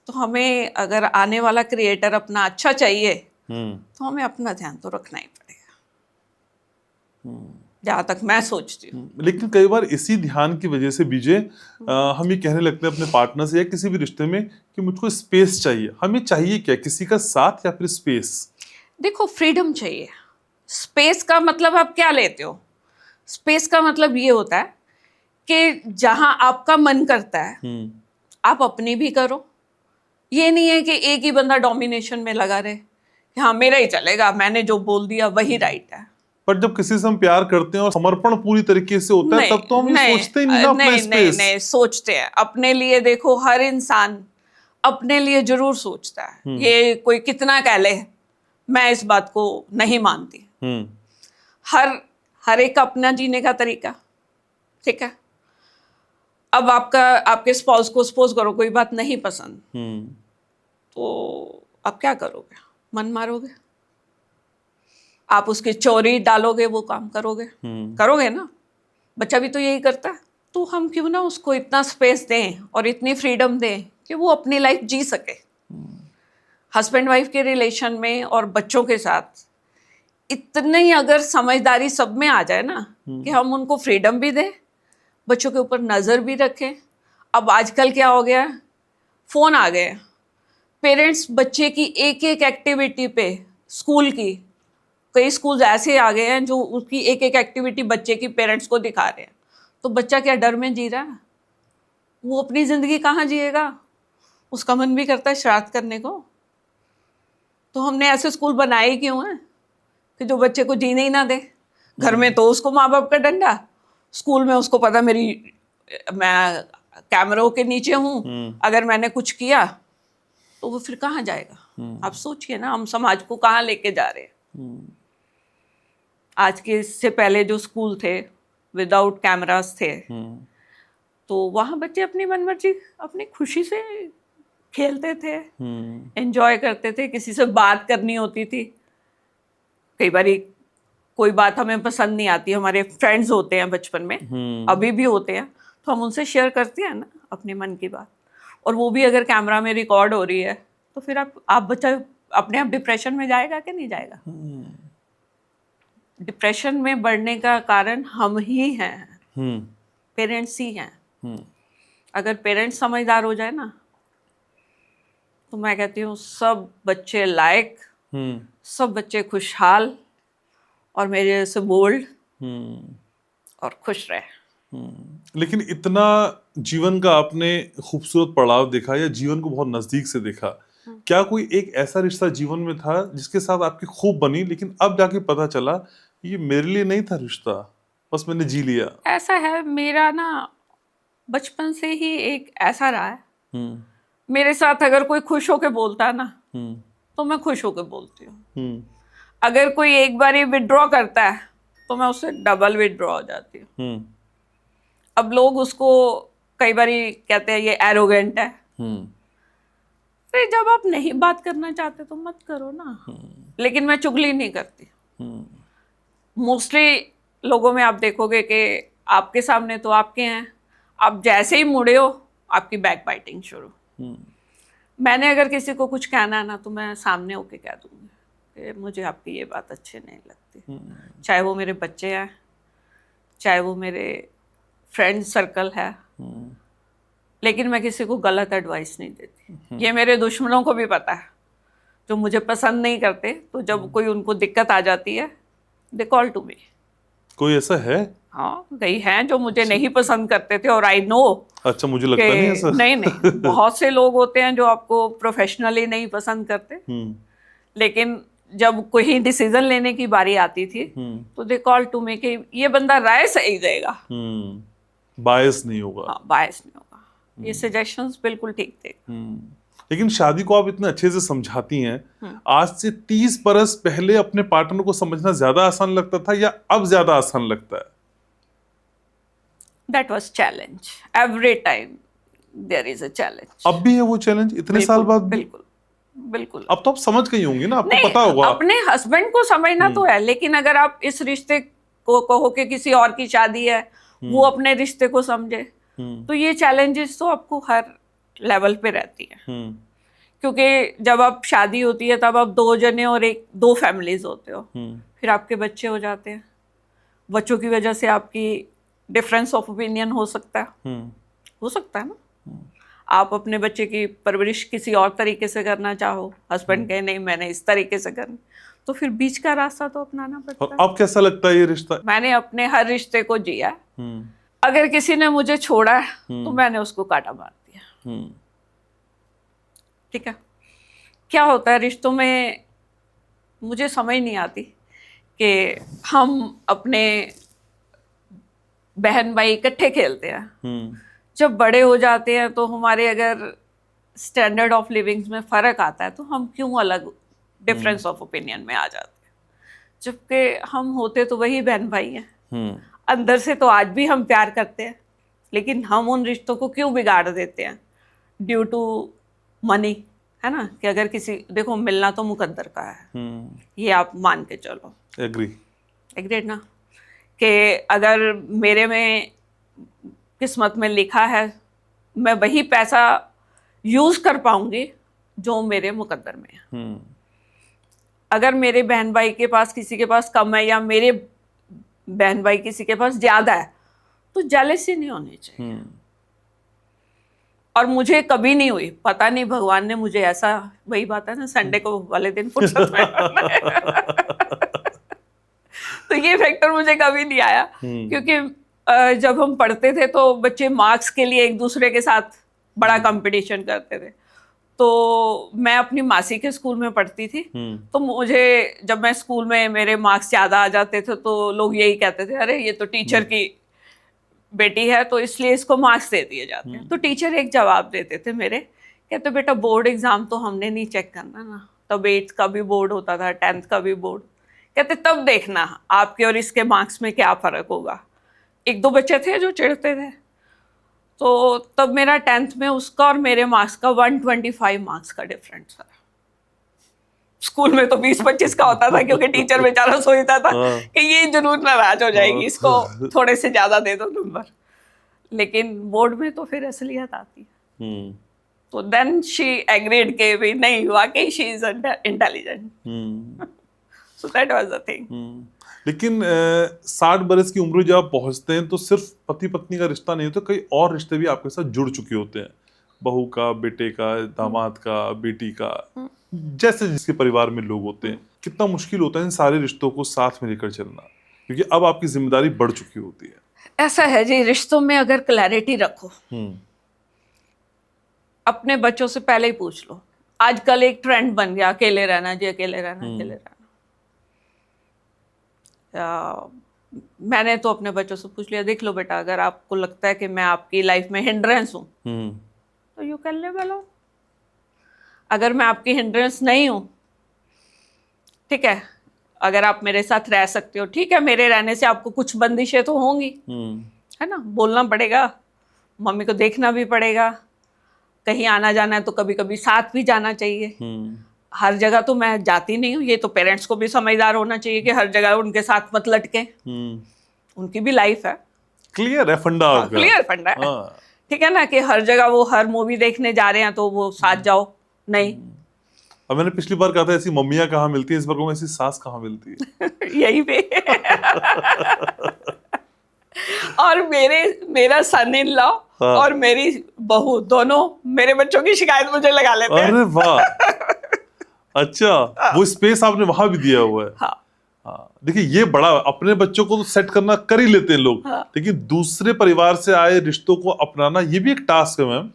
तो हमें अगर आने वाला क्रिएटर अपना अच्छा चाहिए तो हमें अपना ध्यान तो रखना ही पड़ेगा, जहाँ तक मैं सोचती हूँ। लेकिन कई बार इसी ध्यान की वजह से विजय हम ये कहने लगते हैं अपने पार्टनर से या किसी भी रिश्ते में कि मुझको स्पेस चाहिए। हमें चाहिए क्या, किसी का साथ या फिर स्पेस? देखो, फ्रीडम चाहिए। स्पेस का मतलब आप क्या लेते हो? स्पेस का मतलब ये होता है कि जहां आपका मन करता है आप अपनी भी करो। ये नहीं है कि एक ही बंदा डोमिनेशन में लगा रहे कि हाँ मेरा ही चलेगा, मैंने जो बोल दिया वही राइट है। पर जब किसी से हम प्यार करते हैं और समर्पण पूरी तरीके से होता है तब तो हम सोचते ही नहीं ना अपना स्पेस। नहीं, सोचते हैं अपने लिए। देखो, हर इंसान अपने लिए जरूर सोचता है। ये कोई कितना कह ले, मैं इस बात को नहीं मानती। हर एक का अपना जीने का तरीका, ठीक है। अब आपके स्पाउस को सपोज करो कोई बात नहीं पसंद, तो आप क्या करोगे? मन मारोगे? आप उसकी चोरी डालोगे, वो काम करोगे? करोगे ना? बच्चा भी तो यही करता है। तो हम क्यों ना उसको इतना स्पेस दें और इतनी फ्रीडम दें कि वो अपनी लाइफ जी सके। हस्बैंड वाइफ के रिलेशन में और बच्चों के साथ इतनी अगर समझदारी सब में आ जाए ना कि हम उनको फ्रीडम भी दें, बच्चों के ऊपर नज़र भी रखें। अब आजकल क्या हो गया, फ़ोन आ गए, पेरेंट्स बच्चे की एक एक एक्टिविटी पे, स्कूल की, कई स्कूल ऐसे आ गए हैं जो उसकी एक एक एक्टिविटी बच्चे की पेरेंट्स को दिखा रहे हैं। तो बच्चा क्या डर में जी रहा है? वो अपनी ज़िंदगी कहाँ जिएगा? उसका मन भी करता है शरारत करने को। तो हमने ऐसे स्कूल बनाए क्यों हैं कि जो बच्चे को जीने ही ना दे? घर में तो उसको माँ बाप का डंडा, स्कूल में उसको पता मैं कैमरों के नीचे हूँ, अगर मैंने कुछ किया तो वो फिर कहाँ जाएगा? आप सोचिए ना, हम समाज को कहाँ लेके जा रहे हैं। आज के इससे पहले जो स्कूल थे विदाउट कैमरास थे, तो वहाँ बच्चे अपनी मनमर्जी अपनी खुशी से खेलते थे, एंजॉय करते थे। किसी से बात करनी होती थी, कई बार कोई बात हमें पसंद नहीं आती, हमारे फ्रेंड्स होते हैं बचपन में, अभी भी होते हैं, तो हम उनसे शेयर करते हैं ना अपने मन की बात। और वो भी अगर कैमरा में रिकॉर्ड हो रही है तो फिर आप बच्चा अपने आप डिप्रेशन में जाएगा कि नहीं जाएगा? डिप्रेशन में बढ़ने का कारण हम ही हैं, पेरेंट्स ही हैं। अगर पेरेंट्स समझदार हो जाए ना तो मैं कहती हूँ सब बच्चे लायक, सब बच्चे खुशहाल और मेरे जैसे बोल्ड और खुश रहे। लेकिन इतना जीवन का आपने खूबसूरत पड़ाव देखा या जीवन को बहुत नजदीक से देखा, क्या कोई एक ऐसा रिश्ता जीवन में था जिसके साथ आपकी खूब बनी लेकिन अब जाके पता चला ये मेरे लिए नहीं था रिश्ता, बस मैंने जी लिया? ऐसा है, मेरा ना बचपन से ही एक ऐसा रहा है, मेरे साथ अगर कोई खुश होके बोलता है ना तो मैं खुश होके बोलती हूँ। अगर कोई एक बार ही विड्रॉ करता है तो मैं उससे डबल विड्रॉ हो जाती हूँ। अब लोग उसको कई बार कहते हैं ये एरोगेंट है। अरे जब आप नहीं बात करना चाहते तो मत करो ना। लेकिन मैं चुगली नहीं करती। मोस्टली लोगों में आप देखोगे कि आपके सामने तो आपके हैं, आप जैसे ही मुड़े हो आपकी बैक बाइटिंग शुरू। मैंने अगर किसी को कुछ कहना है ना तो मैं सामने होके कह दूंगी कि मुझे आपकी ये बात अच्छी नहीं लगती, चाहे वो मेरे बच्चे हैं, चाहे वो मेरे फ्रेंड सर्कल है, लेकिन मैं किसी को गलत एडवाइस नहीं देती। ये मेरे दुश्मनों को भी पता है, जो मुझे पसंद नहीं करते, तो जब कोई उनको दिक्कत आ जाती है दे कॉल टू मी। कोई ऐसा है? हाँ, कई हैं जो मुझे नहीं पसंद करते थे और आई नो। अच्छा, मुझे लगता नहीं ऐसा। नहीं, बहुत से लोग होते हैं जो आपको प्रोफेशनली नहीं पसंद करते, लेकिन जब कोई डिसीजन लेने की बारी आती थी तो दे कॉल टू मी कि ये बंदा राय सही देगा, बायस नहीं होगा। हाँ, बायस नहीं होगा, ये सजेशंस बिल्कुल ठीक देगा। लेकिन शादी को आप इतने अच्छे से समझाती हैं, आज से 30 बरस पहले अपने पार्टनर को समझना ज्यादा आसान लगता था या अब ज्यादा आसान लगता है? That was challenge. Every time there is a challenge. अब भी है वो चैलेंज इतने साल बाद? बिल्कुल बिल्कुल। अब तो आप समझ गई होंगी ना, आपको पता होगा। अपने हस्बैंड को समझना तो है, लेकिन अगर आप इस रिश्ते को कहो कि किसी और की शादी है, वो अपने रिश्ते को समझे, तो ये चैलेंजेस तो आपको हर लेवल पे रहती है। क्योंकि जब आप शादी होती है तब आप 2 जने और 2 फैमिलीज होते हो, फिर आपके बच्चे हो जाते हैं, बच्चों की वजह से आपकी डिफरेंस ऑफ ओपिनियन हो सकता है, हो सकता है ना। आप अपने बच्चे की परवरिश किसी और तरीके से करना चाहो, हस्बैंड कहे नहीं मैंने इस तरीके से करना, तो फिर बीच का रास्ता तो अपनाना पड़ता है। अब कैसा लगता है ये रिश्ता? मैंने अपने हर रिश्ते को जिया। अगर किसी ने मुझे छोड़ा है तो मैंने उसको काटा मार दिया। ठीक है, क्या होता है रिश्तों में, मुझे समझ नहीं आती कि हम अपने बहन भाई इकट्ठे खेलते हैं, जब बड़े हो जाते हैं तो हमारे अगर स्टैंडर्ड ऑफ लिविंग में फ़र्क आता है तो हम क्यों अलग डिफरेंस ऑफ ओपिनियन में आ जाते हैं, जबकि हम होते तो वही बहन भाई हैं। अंदर से तो आज भी हम प्यार करते हैं, लेकिन हम उन रिश्तों को क्यों बिगाड़ देते हैं? ड्यू टू मनी, है ना? कि अगर किसी, देखो मिलना तो मुकद्दर का है, ये आप मान के चलो। एग्रीड ना? कि अगर मेरे में किस्मत में लिखा है, मैं वही पैसा यूज कर पाऊंगी जो मेरे मुकद्दर में है। अगर मेरे बहन भाई के पास किसी के पास कम है, या मेरे बहन भाई किसी के पास ज्यादा है, तो जेलसी नहीं होनी चाहिए। और मुझे कभी नहीं हुई, पता नहीं भगवान ने मुझे ऐसा, वही बात है ना, संडे को वाले दिन फुर्सत में तो ये फैक्टर मुझे कभी नहीं आया, क्योंकि जब हम पढ़ते थे तो बच्चे मार्क्स के लिए एक दूसरे के साथ बड़ा कंपटीशन करते थे। तो मैं अपनी मासी के स्कूल में पढ़ती थी, तो मुझे जब मैं स्कूल में मेरे मार्क्स ज्यादा आ जाते थे तो लोग यही कहते थे, अरे ये तो टीचर की बेटी है तो इसलिए इसको मार्क्स दे दिए जाते हैं। तो टीचर एक जवाब देते थे मेरे, कहते बेटा बोर्ड एग्जाम तो हमने नहीं चेक करना ना, तब 8th का भी बोर्ड होता था, 10th का भी बोर्ड, कहते तब देखना आपके और इसके मार्क्स में क्या फर्क होगा। एक दो बच्चे थे जो चिढ़ते थे, तो तब मेरा 10th में उसका और मेरे मार्क्स का 125 मार्क्स का डिफरेंस था। स्कूल में तो 20-25 का होता था, क्योंकि टीचर बेचारा सोचता था कि ये जरूर नाराज हो जाएगी, इसको थोड़े से ज्यादा दे दो नंबर। लेकिन बोर्ड में तो फिर असलियत आती है। तो देन शी एग्रीड के भी नहीं, वाकई she is intelligent. So that was the thing. लेकिन 60 बरस की उम्र जब आप पहुंचते हैं तो सिर्फ पति पत्नी का रिश्ता नहीं होता, कई और रिश्ते भी आपके साथ जुड़ चुके होते हैं, बहू का, बेटे का, दामाद का, बेटी का, जैसे जिसके परिवार में लोग होते हैं। कितना मुश्किल होता है इन सारे रिश्तों को साथ में लेकर चलना, क्योंकि अब आपकी जिम्मेदारी बढ़ चुकी होती है। ऐसा है जी, रिश्तों में अगर क्लैरिटी रखो, अपने बच्चों से पहले ही पूछ लो। आजकल एक ट्रेंड बन गया, अकेले रहना जी, अकेले रहना, अकेले रहना। मैंने तो अपने बच्चों से पूछ लिया, देख लो बेटा, अगर आपको लगता है कि मैं आपकी लाइफ में हिंड्रेंस हूं तो यू कैन लिव अलोन। अगर मैं आपकी हिंड्रेंस नहीं हूं, ठीक है, अगर आप मेरे साथ रह सकते हो, ठीक है, मेरे रहने से आपको कुछ बंदिशें तो होंगी, है ना, बोलना पड़ेगा, मम्मी को देखना भी पड़ेगा, कहीं आना जाना है तो कभी कभी साथ भी जाना चाहिए। हर जगह तो मैं जाती नहीं हूँ, ये तो पेरेंट्स को भी समझदार होना चाहिए कि हर जगह उनके साथ मत लटके, उनकी भी लाइफ है। क्लियर है फंडा। क्लियर फंडा है, ठीक है ना, कि हर जगह वो हर मूवी देखने जा रहे हैं तो वो साथ जाओ, नहीं। अब मैंने पिछली बार कहा था ऐसी मम्मियाँ कहाँ मिलती है, इस बार कहूँ ऐसी सास कहाँ मिलती है। यही पे और मेरा सन इन लॉ और मेरी बहू दोनों मेरे बच्चों की शिकायत मुझे लगा लेते हैं। अरे वाह, अच्छा, वो स्पेस आपने वहां भी दिया हुआ है। हाँ, देखिए ये बड़ा, अपने बच्चों को तो सेट करना कर ही लेते हैं लोग, लेकिन दूसरे परिवार से आए रिश्तों को अपनाना ये भी एक टास्क है मैम।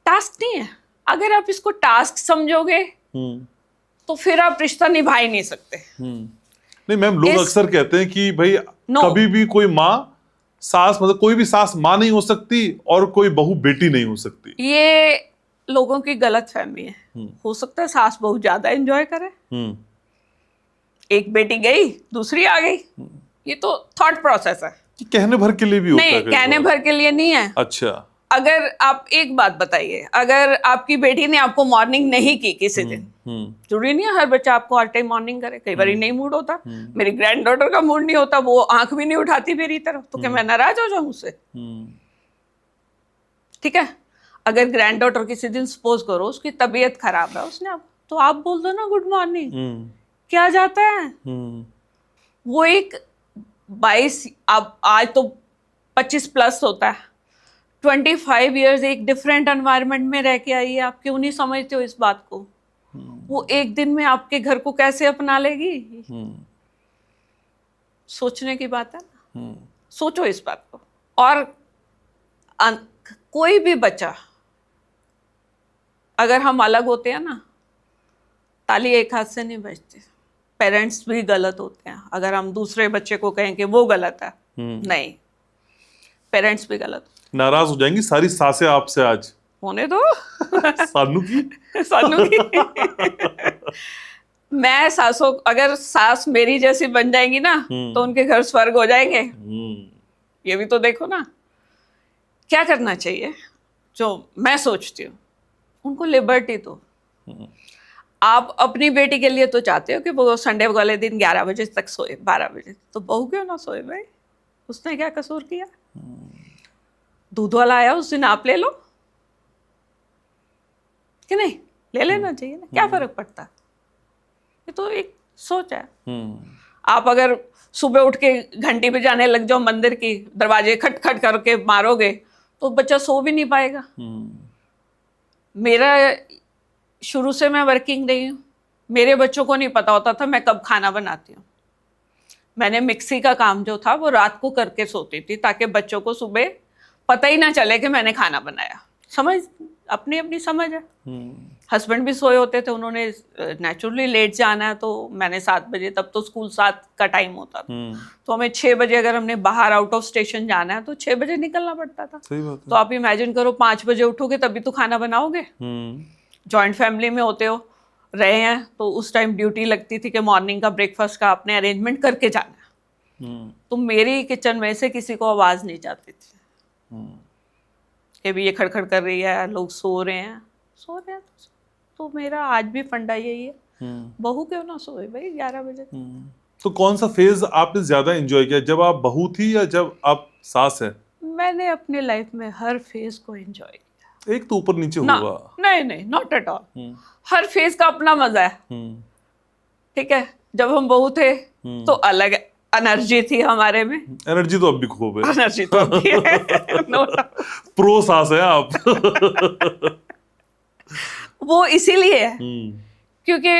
टास्क नहीं है, अगर आप इसको टास्क समझोगे तो फिर आप रिश्ता निभा ही नहीं सकते। नहीं मैम, लोग अक्सर कहते हैं कि भाई कभी भी कोई माँ सास, मतलब कोई भी सास माँ नहीं हो सकती और कोई बहू बेटी नहीं हो सकती। ये लोगों की गलत फहमी है। हो सकता है सास बहू ज्यादा एंजॉय करे, एक बेटी गई दूसरी आ गई, ये तो थॉट प्रोसेस है, कहने भर के लिए भी होता है। नहीं, कहने भर के लिए नहीं है। अच्छा, अगर आप एक बात बताइए, अगर आपकी बेटी ने आपको मॉर्निंग नहीं की किसी दिन, जरूरी नहीं है हर बच्चा आपको हर टाइम मॉर्निंग करे, कई बार नहीं मूड होता, मेरी ग्रैंड डॉटर का मूड नहीं होता, वो आंख भी नहीं उठाती मेरी तरफ, तो क्या मैं नाराज हो जाऊं उससे? ठीक है, अगर ग्रैंड डॉटर किसी दिन सपोज करो उसकी तबीयत खराब है, उसने आप तो आप बोल दो ना गुड मॉर्निंग, क्या जाता है? वो एक 22, अब आज तो 25 प्लस होता है, 25 इयर्स एक डिफरेंट एनवायरनमेंट में रह के आई है, आप क्यों नहीं समझते हो इस बात को? वो एक दिन में आपके घर को कैसे अपना लेगी? सोचने की बात है ना, सोचो इस बात को। और कोई भी बच्चा, अगर हम अलग होते हैं ना, ताली एक हाथ से नहीं बजती, पेरेंट्स भी गलत होते हैं। अगर हम दूसरे बच्चे को कहें कि वो गलत है, नहीं, पेरेंट्स भी गलत। नाराज हो जाएंगी सारी सासें आपसे आज। होने दो सानू की सानू की मैं सासों, अगर सास मेरी जैसी बन जाएंगी ना तो उनके घर स्वर्ग हो जाएंगे। ये भी तो देखो ना, क्या करना चाहिए, जो मैं सोचती हूँ, उनको लिबर्टी दो। आप अपनी बेटी के लिए तो चाहते हो कि वो संडे वाले दिन 11 बजे तक सोए, 12 बजे, तो बहू क्यों ना सोए भाई? उसने क्या कसूर किया? दूध वाला आया उस दिन आप ले लो कि नहीं, ले लेना चाहिए ना, क्या फर्क पड़ता? ये तो एक सोच है। आप अगर सुबह उठ के घंटी पे जाने लग जाओ मंदिर की, दरवाजे खट खट करके मारोगे तो बच्चा सो भी नहीं पाएगा। मेरा शुरू से मैं वर्किंग रही हूँ, मेरे बच्चों को नहीं पता होता था मैं कब खाना बनाती हूँ। मैंने मिक्सी का काम जो था वो रात को करके सोती थी, ताकि बच्चों को सुबह पता ही ना चले कि मैंने खाना बनाया। समझ, अपनी अपनी समझ है। हस्बैंड भी सोए होते थे, उन्होंने नेचुरली लेट जाना है, तो मैंने 7 बजे, तब तो स्कूल 7 का टाइम होता था, तो हमें 6 बजे अगर हमने बाहर आउट ऑफ स्टेशन जाना है तो 6 बजे निकलना पड़ता था। सही बात है। तो आप इमेजिन करो 5 बजे उठोगे तभी तो खाना बनाओगे। जॉइंट फैमिली में होते हो रहे हैं तो उस टाइम ड्यूटी लगती थी कि मॉर्निंग का ब्रेकफास्ट का आपने अरेंजमेंट करके जाना है। तो मेरी किचन में से किसी को आवाज़ नहीं जाती थी कि भी ये खड़खड़ कर रही है, लोग सो रहे हैं तो मेरा आज भी फंडा यही है, बहू क्यों ना सोए भाई 11 बजे। तो कौन सा फेज आपने ज्यादा एंजॉय किया, जब आप बहू थी या जब आप सास है? मैंने अपने लाइफ में हर फेज को एंजॉय किया। एक तो ऊपर नीचे ना, होगा। नहीं, not at all. Her phase का अपना मजा है। ठीक है, जब हम बहू थे तो अलग एनर्जी थी हमारे में। एनर्जी तो अब भी खूब है। एनर्जी तो अब भी है। No doubt। प्रो सास है आप। वो इसीलिए है क्योंकि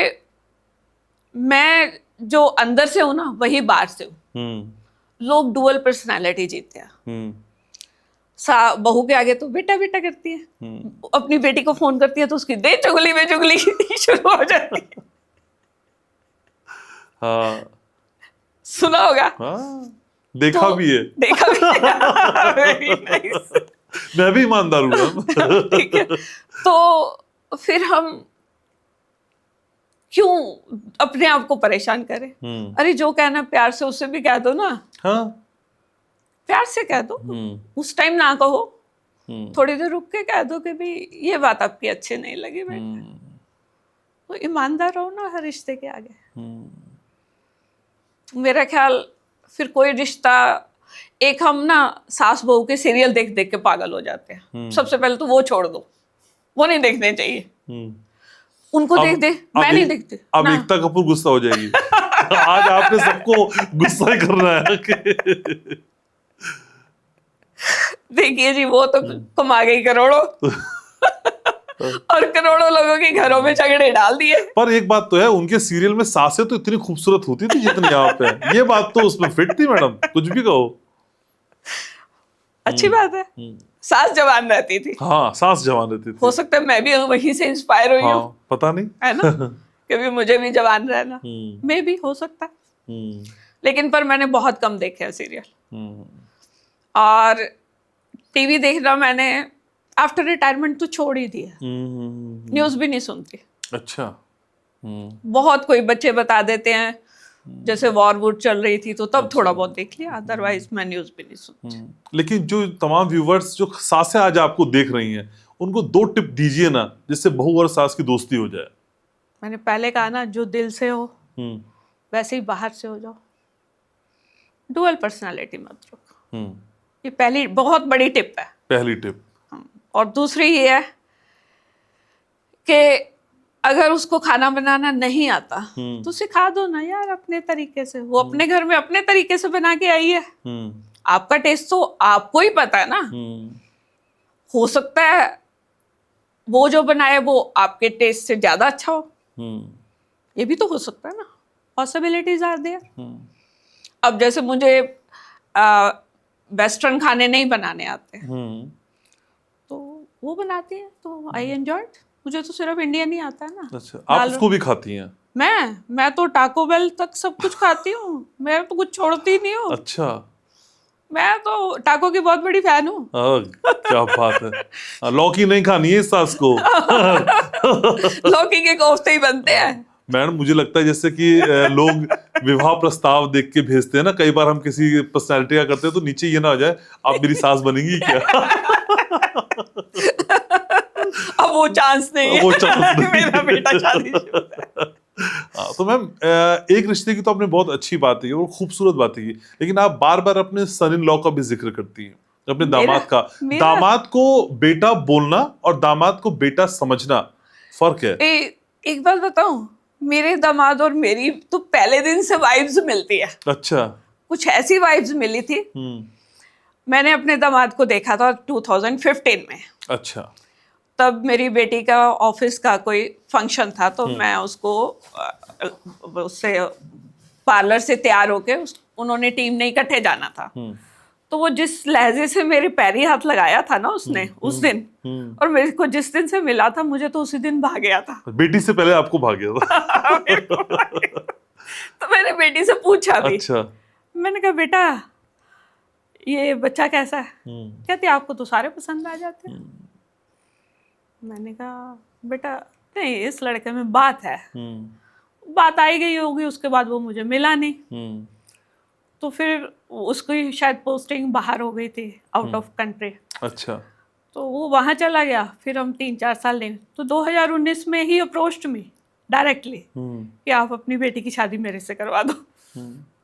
मैं जो अंदर से हूं ना वही बाहर से हूँ। लोग डुअल पर्सनालिटी जीते हैं। बहू के आगे तो बेटा बेटा करती है, अपनी बेटी को फोन करती है तो उसकी दे चुगली में चुगली शुरू हो जाती है। हाँ, सुना होगा। हाँ, देखा भी है। देखा भी है। Very nice। मैं भी ईमानदार हूँ। ठीक है, तो फिर हम क्यों अपने आप को परेशान करें? अरे जो कहना प्यार से उससे भी कह दो ना। हाँ, प्यार से कह दो, उस टाइम ना कहो, थोड़ी देर रुक के कह दो कि भाई ये बात आपकी अच्छी नहीं लगी बेटा। तो ईमानदार रहो ना हर रिश्ते के आगे। मेरा ख्याल फिर कोई रिश्ता, एक हम ना सास बहू के सीरियल देख देख के पागल हो जाते हैं। सबसे पहले तो वो छोड़ दो, वो नहीं देखने चाहिए। उनको देख दे, मैं नहीं देखती। अब एकता कपूर गुस्सा हो जाएगी। आज आपने सबको गुस्सा ही करना है। देखिए जी, वो तो कमा गई करोड़ों और करोड़ों लोगों के घरों में झगड़े डाल दिए। पर एक बात तो है, उनके सीरियल में सासें तो इतनी खूबसूरत होती थी जितनी आप है। ये बात तो उसमें फिट थी मैडम, कुछ भी कहो। अच्छी बात है, सास जवान रहती थी। हाँ, सास जवान रहती थी। हो सकता है मैं भी वहीं से इंस्पायर हुई हूँ। हाँ, पता नहीं, है ना, कि भी मुझे भी जवान रहना, मैं भी हो सकता है। लेकिन पर मैंने बहुत कम देखे हैं सीरियल। और टीवी देखना मैंने आफ्टर रिटायरमेंट तो छोड़ ही दिया। न्यूज़ भी नहीं सुनती। अच्छा। बहुत कोई बच्चे बता देते हैं, जैसे वॉर वुड चल रही थी तो तब थोड़ा बहुत देख लिया, अदरवाइज मैं न्यूज़ भी नहीं सुनती। लेकिन जो तमाम व्यूवर्स जो सासें आज आपको देख रही हैं, उनको 2 टिप दीजिए ना, जिससे बहू और सास की दोस्ती हो जाए। मैंने पहले कहा ना, जो दिल से हो वैसे ही बाहर से हो जाओ। डुअल पर्सनालिटी मत रखो। ये पहली बहुत बड़ी टिप है। पहली टिप। और दूसरी ये है कि अगर उसको खाना बनाना नहीं आता तो सिखा दो ना यार अपने तरीके से। वो अपने घर में अपने तरीके से बना के आई है। आपका टेस्ट तो आपको ही पता है ना। हो सकता है वो जो बनाए वो आपके टेस्ट से ज्यादा अच्छा हो। ये भी तो हो सकता है ना, पॉसिबिलिटीज आर देयर। अब जैसे मुझे वेस्टर्न खाने नहीं बनाने आते, तो वो बनाती है तो आई एंजॉयड। मुझे तो सिर्फ इंडियन ही आता है ना। अच्छा, आप उसको भी खाती हैं? मैं तो टाको बेल तक सब कुछ खाती हूँ। मैं तो कुछ छोड़ती नहीं हूँ। अच्छा, मैं तो टाको की बहुत बड़ी फैन हूँ। क्या बात है। लौकी नहीं खानी है इस सास को। लौकी के कोफ्ते ही बनते हैं। मैडम, मुझे लगता है जैसे कि लोग विवाह प्रस्ताव देख के भेजते हैं ना, कई बार हम किसी पर्सनैलिटी का करते हैं तो नीचे ये ना हो जाए आप मेरी सास बनेंगी क्या। अब वो चांस नहीं है, वो चांस नहीं। मेरा बेटा शादीशुदा है। हाँ, तो मैम एक रिश्ते की तो आपने बहुत अच्छी बात की और खूबसूरत बात की, लेकिन आप बार बार अपने सन इन लॉ का भी जिक्र करती हैं, अपने दामाद का। दामाद को बेटा बोलना और दामाद को बेटा समझना फर्क है। एक बात बताऊं, मेरे दामाद और मेरी तो पहले दिन से वाइब्स मिलती है। अच्छा। कुछ ऐसी वाइब्स मिली थी। मैंने अपने दामाद को देखा था 2015 में। अच्छा। तब मेरी बेटी का ऑफिस का कोई फंक्शन था, तो मैं उसको उससे पार्लर से तैयार होके उन्होंने टीम ने इकट्ठे जाना था। तो वो जिस लहजे से मेरे पैरी हाथ लगाया था ना उसने उस दिन, और मेरे को जिस दिन से मिला था, मुझे तो उसी दिन भाग गया था। बेटी से पहले आपको भाग गया था? तो मैंने बेटी से पूछा भी। अच्छा। मैंने कहा बेटा ये बच्चा कैसा है? कहती आपको तो सारे पसंद आ जाते हैं। मैंने कहा बेटा नहीं, इस लड़के में बात है। बात आई गई होगी, उसके बाद वो मुझे मिला नहीं। तो फिर उसकी शायद पोस्टिंग बाहर हो गई थी, आउट ऑफ कंट्री। अच्छा। तो वो वहाँ चला गया। फिर हम 3-4 साल नहीं, तो 2019 में ही अप्रोच्ड मी डायरेक्टली कि आप अपनी बेटी की शादी मेरे से करवा दो।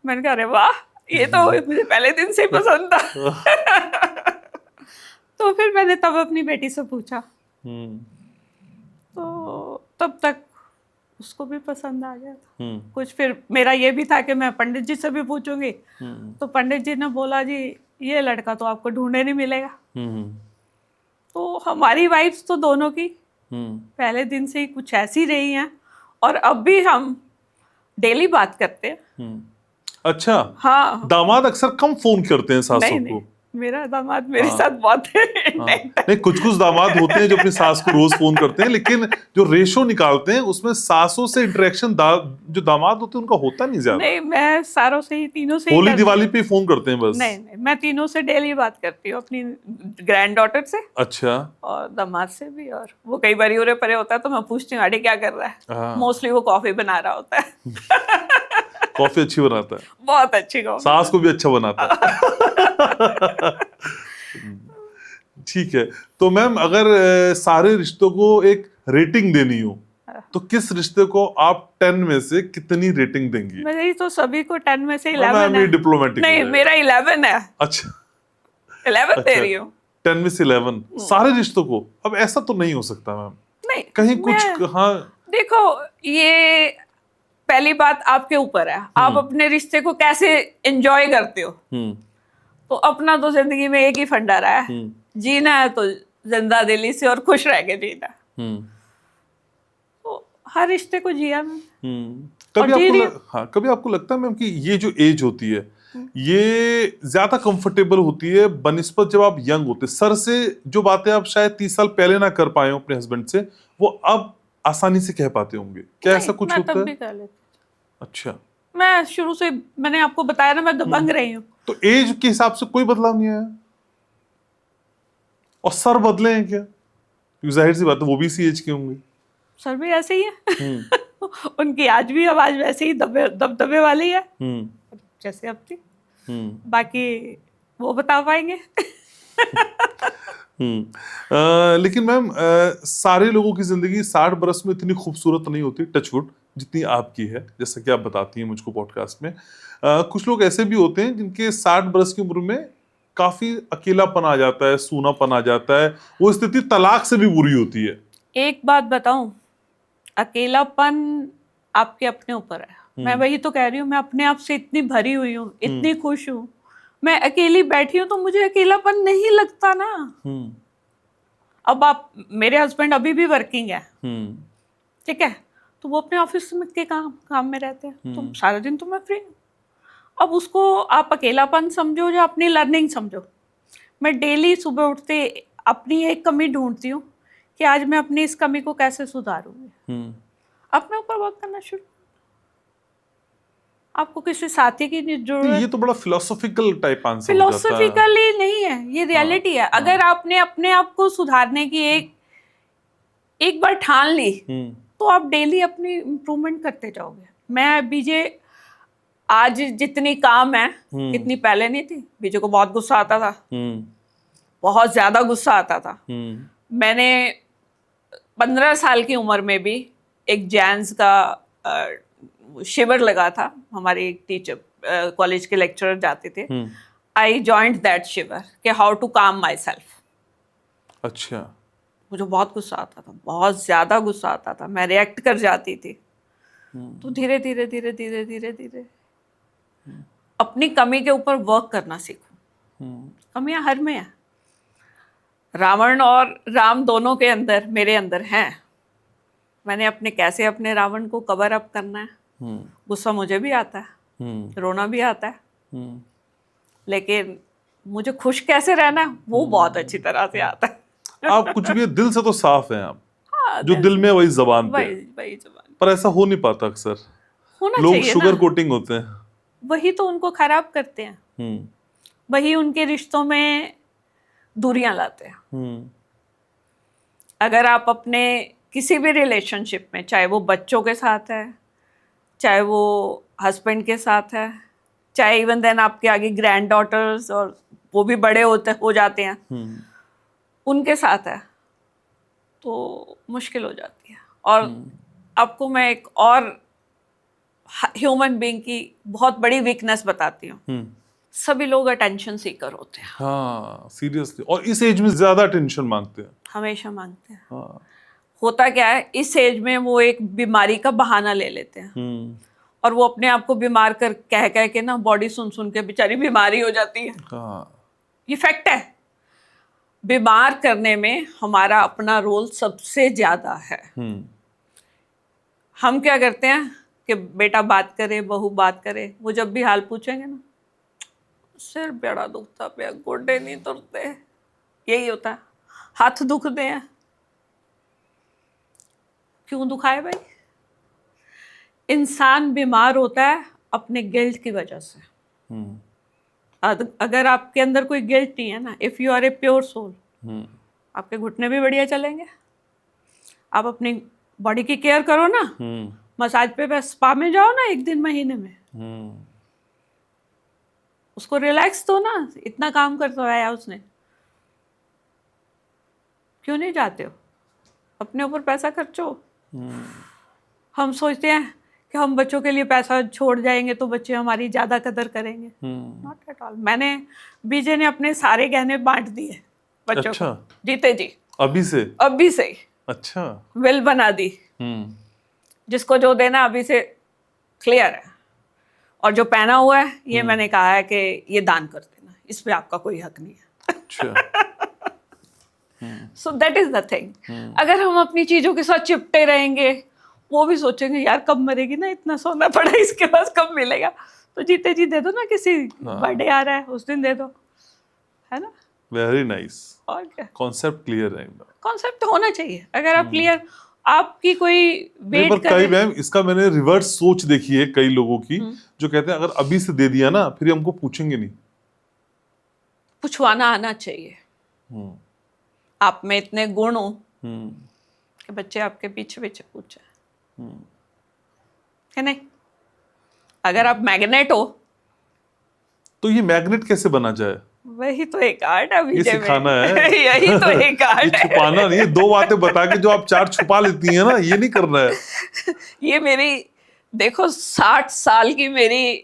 मैंने कहा अरे वाह, ये तो मुझे पहले दिन से ही पसंद था। तो फिर मैंने तब अपनी बेटी से पूछा, तो तब तक उसको भी पसंद आ गया था कुछ। फिर मेरा ये भी था कि मैं पंडित जी से भी पूछूंगी। तो पंडित जी ने बोला जी ये लड़का तो आपको ढूंढे नहीं मिलेगा। तो हमारी वाइफ्स तो दोनों की पहले दिन से ही कुछ ऐसी रही हैं, और अब भी हम डेली बात करते हैं। अच्छा। हाँ। दामाद अक्सर कम फोन करते हैं सासों को। मेरा दामाद मेरे साथ बहुत नहीं, कुछ दामाद होते हैं जो अपनी सास को रोज फोन करते हैं, लेकिन जो रेशो निकालते हैं उसमें सासों से इंटरेक्शन जो दामाद होते हैं उनका होता नहीं ज्यादा। नहीं, मैं सारों से ही, तीनों से होली दिवाली पे फोन करते हैं बस। नहीं, मैं तीनों से डेली बात करती हूँ, अपनी ग्रैंड डॉटर से। अच्छा। और दामाद से भी। और वो कई बार उरे परे होता है तो मैं पूछती हूँ आड़े क्या कर रहा है। मोस्टली वो कॉफी बना रहा होता है। कॉफी अच्छी बनाता है, बहुत अच्छी कॉफी। सास को भी अच्छा बनाता है। ठीक है, तो मैम अगर सारे रिश्तों को एक रेटिंग देनी हो तो किस रिश्ते को आप 10 में से कितनी रेटिंग देंगी? मेरी तो सभी को 10 में से 11 है। डिप्लोमेटिक नहीं, मेरा 11 है। अच्छा, 11 दे रही हूँ। 10 में से 11 सारे रिश्तों को। अब ऐसा तो नहीं हो सकता मैम, नहीं कहीं कुछ। हाँ देखो, ये पहली बात आपके ऊपर है, आप अपने रिश्ते को कैसे एंजॉय करते हो। तो अपना तो जिंदगी में एक ही फंडा रहा है, जीना है तो जिंदा दिली से और खुश रह के जीना। तो हर रिश्ते को जिया मैं। कभी आपको लगता है मैम कि ये जो एज होती है ये ज्यादा कंफर्टेबल होती है बनिस्बत जब आप यंग होते? सर से जो बातें आप शायद 30 साल पहले ना कर पाए हो अपने हस्बैंड से, वो अब आसानी से कह पाते होंगे, क्या ऐसा कुछ होता है? तब भी कर लेती। अच्छा। मैं शुरू से, मैंने आपको बताया ना, मैं दबंग रही हूँ। तो एज के हिसाब से कोई बदलाव नहीं आया? और सर बदले हैं क्या? जाहिर सी बात है वो भी इसी एज के होंगे। सर भी ऐसे ही है। उनकी आज भी आवाज वैसे ही दबदबे वाली है जैसे अब थी। बाकी वो बता पाएंगे। लेकिन मैम सारे लोगों की जिंदगी 60 बरस में इतनी खूबसूरत नहीं होती, टचवुड, जितनी आपकी है, जैसा कि आप बताती हैं मुझको पॉडकास्ट में। कुछ लोग ऐसे भी होते हैं जिनके 60 बरस की उम्र में काफी अकेलापन आ जाता है, सूनापन आ जाता है, वो स्थिति तलाक से भी बुरी होती है। एक बात बताऊं, अकेलापन आपके अपने ऊपर है। मैं वही तो कह रही हूँ, मैं अपने आप से इतनी भरी हुई हूँ, इतनी खुश हूँ, मैं अकेली बैठी हूँ तो मुझे अकेलापन नहीं लगता ना। अब आप, मेरे हस्बैंड अभी भी वर्किंग है, ठीक है, तो वो अपने ऑफिस में के काम में रहते हैं, तो सारा दिन तो मैं फ्री हूँ। अब उसको आप अकेलापन समझो या अपनी लर्निंग समझो। मैं डेली सुबह उठते अपनी एक कमी ढूंढती हूँ कि आज मैं अपनी इस कमी को कैसे सुधारूंगी। अपने ऊपर वर्क करना शुरू। आपको किसी साथी की जरूरत। ये तो बड़ा फिलोसॉफिकल टाइप आंसर हो जाता है। फिलोसॉफिकली नहीं है, ये रियलिटी है। अगर आपने अपने आप को सुधारने की एक बार ठान ली तो आप डेली अपनी इम्प्रूवमेंट करते जाओगे। मैं बीजे आज जितनी काम है इतनी पहले नहीं थी। बीजे को बहुत गुस्सा आता था, बहुत ज्यादा गुस्सा आता था। मैंने 15 साल की उम्र में भी एक जैन्स का शिविर लगा था, हमारे एक टीचर कॉलेज के लेक्चरर जाते थे। आई जॉइंट दैट शिविर कि हाउ टू काम माई सेल्फ। अच्छा। मुझे बहुत गुस्सा आता था, बहुत ज्यादा गुस्सा आता था, मैं रिएक्ट कर जाती थी। तो धीरे धीरे धीरे धीरे धीरे धीरे अपनी कमी के ऊपर वर्क करना सीखूं। कमियां हर में है, रावण और राम दोनों के अंदर, मेरे अंदर हैं। मैंने कैसे अपने रावण को कवर अप करना है। गुस्सा मुझे भी आता है, रोना भी आता है, लेकिन मुझे खुश कैसे रहना है वो बहुत अच्छी तरह से आता है। आप कुछ भी दिल से तो साफ हैं आप। हाँ, जो दिल में वही जबान पे। वही जबान पर ऐसा हो नहीं पाता अक्सर। होना लोग चाहिए शुगर ना। कोटिंग होते हैं। वही तो उनको खराब करते हैं, वही उनके रिश्तों में दूरियां लाते हैं। अगर आप अपने किसी भी रिलेशनशिप में, चाहे वो बच्चों के साथ है, चाहे वो हस्बैंड के साथ है, चाहे इवन देन आपके आगे ग्रैंड डॉटर्स और वो भी बड़े हो जाते हैं, उनके साथ है, तो मुश्किल हो जाती है। और आपको मैं एक और ह्यूमन बीइंग की बहुत बड़ी वीकनेस बताती हूँ। सभी लोग अटेंशन सीकर होते हैं। हाँ, सीरियसली। और इस एज में ज्यादा अटेंशन मांगते हैं। हमेशा मांगते हैं। हाँ। होता क्या है, इस एज में वो एक बीमारी का बहाना ले लेते हैं और वो अपने आप को बीमार कह के ना, बॉडी सुन के बेचारी बीमारी हो जाती है। हाँ। ये फैक्ट है। बीमार करने में हमारा अपना रोल सबसे ज्यादा है। हम क्या करते हैं कि बेटा बात करे, बहू बात करे, वो जब भी हाल पूछेंगे ना, सिर बड़ा दुखता पे, गोडे नहीं तुरते, यही होता है, हाथ दुखते हैं। क्यों दुखाए भाई? इंसान बीमार होता है अपने गिल्ट की वजह से। अगर आपके अंदर कोई गिल्ट नहीं है ना, if you are a pure soul, आपके घुटने भी बढ़िया चलेंगे। आप अपनी बॉडी की केयर करो ना, मसाज पे बस स्पा में जाओ ना, एक दिन महीने में, उसको रिलैक्स दो ना। इतना काम करता है उसने, क्यों नहीं जाते हो? अपने ऊपर पैसा खर्चो। हम सोचते हैं कि हम बच्चों के लिए पैसा छोड़ जाएंगे तो बच्चे हमारी ज्यादा कदर करेंगे। Not at all. मैंने बीजे ने अपने सारे गहने बांट दिए बच्चों अच्छा। को, जीते जी, अभी से। अच्छा। विल बना दी, जिसको जो देना अभी से क्लियर है। और जो पहना हुआ है, ये मैंने कहा है कि ये दान कर देना, इस पे आपका कोई हक नहीं है। अच्छा। So that is the thing. अगर हम अपनी चीजों के साथ चिपटे रहेंगे, वो भी सोचेंगे यार कब मरेगी ना, इतना सोना पड़ा इसके पास, कब मिलेगा? तो जीते जी दे दो ना, किसी बर्थडे आ रहा है उस दिन दे दो, है ना? Very nice. और क्या, कॉन्सेप्ट क्लियर है एकदम। कॉन्सेप्ट होना चाहिए। अगर आप क्लियर, आपकी कोई वेट पर कई मैम, इसका मैंने रिवर्स सोच देखी है कई लोगों की, जो कहते हैं अगर अभी से दे दिया ना, फिर हमको पूछेंगे नहीं। पूछवाना आना चाहिए। आप में इतने गुण हो कि बच्चे आपके पीछे पीछे पूछे, है नहीं? अगर आप मैग्नेट हो, तो ये मैग्नेट कैसे बना जाए? वही तो एक आर्ट है। ये सिखाना है। यही तो एक आर्ट है। छुपाना नहीं है, दो बातें बता के जो आप चार छुपा लेती हैं ना, ये नहीं करना है। ये मेरी, देखो 60 साल की मेरी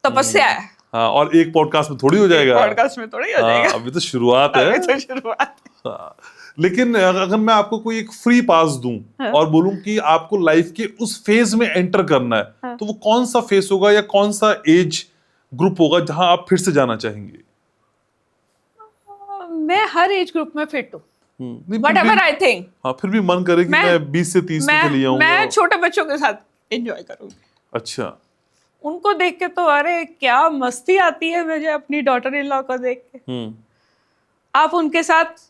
तपस्या है। हाँ, और एक पॉडकास्ट में थोड़ी हो जाएगा। पॉडकास्ट में थोड़ी हो जाएगा। अभी तो शुरुआत है। अभी तो शुरुआत। हाँ। लेकिन अगर मैं आपको कोई एक फ्री पास दूं और बोलूं कि आपको लाइफ के उस फेज में एंटर करना है, तो वो कौन सा फेज होगा या कौन सा एज ग्रुप होगा जहां आप फिर से जाना चाहेंगे? मैं हर एज ग्रुप में फिट हूँ, व्हाटएवर आई थिंक। हाँ, फिर भी मन करे कि मैं 20 से 30 में चली जाऊंगा। मैं छोटे बच्चों के साथ एंजॉय करूंगी। अच्छा। उनको देख के तो अरे क्या मस्ती आती है मुझे, अपनी डॉटर इन लॉ को देख के। आप उनके साथ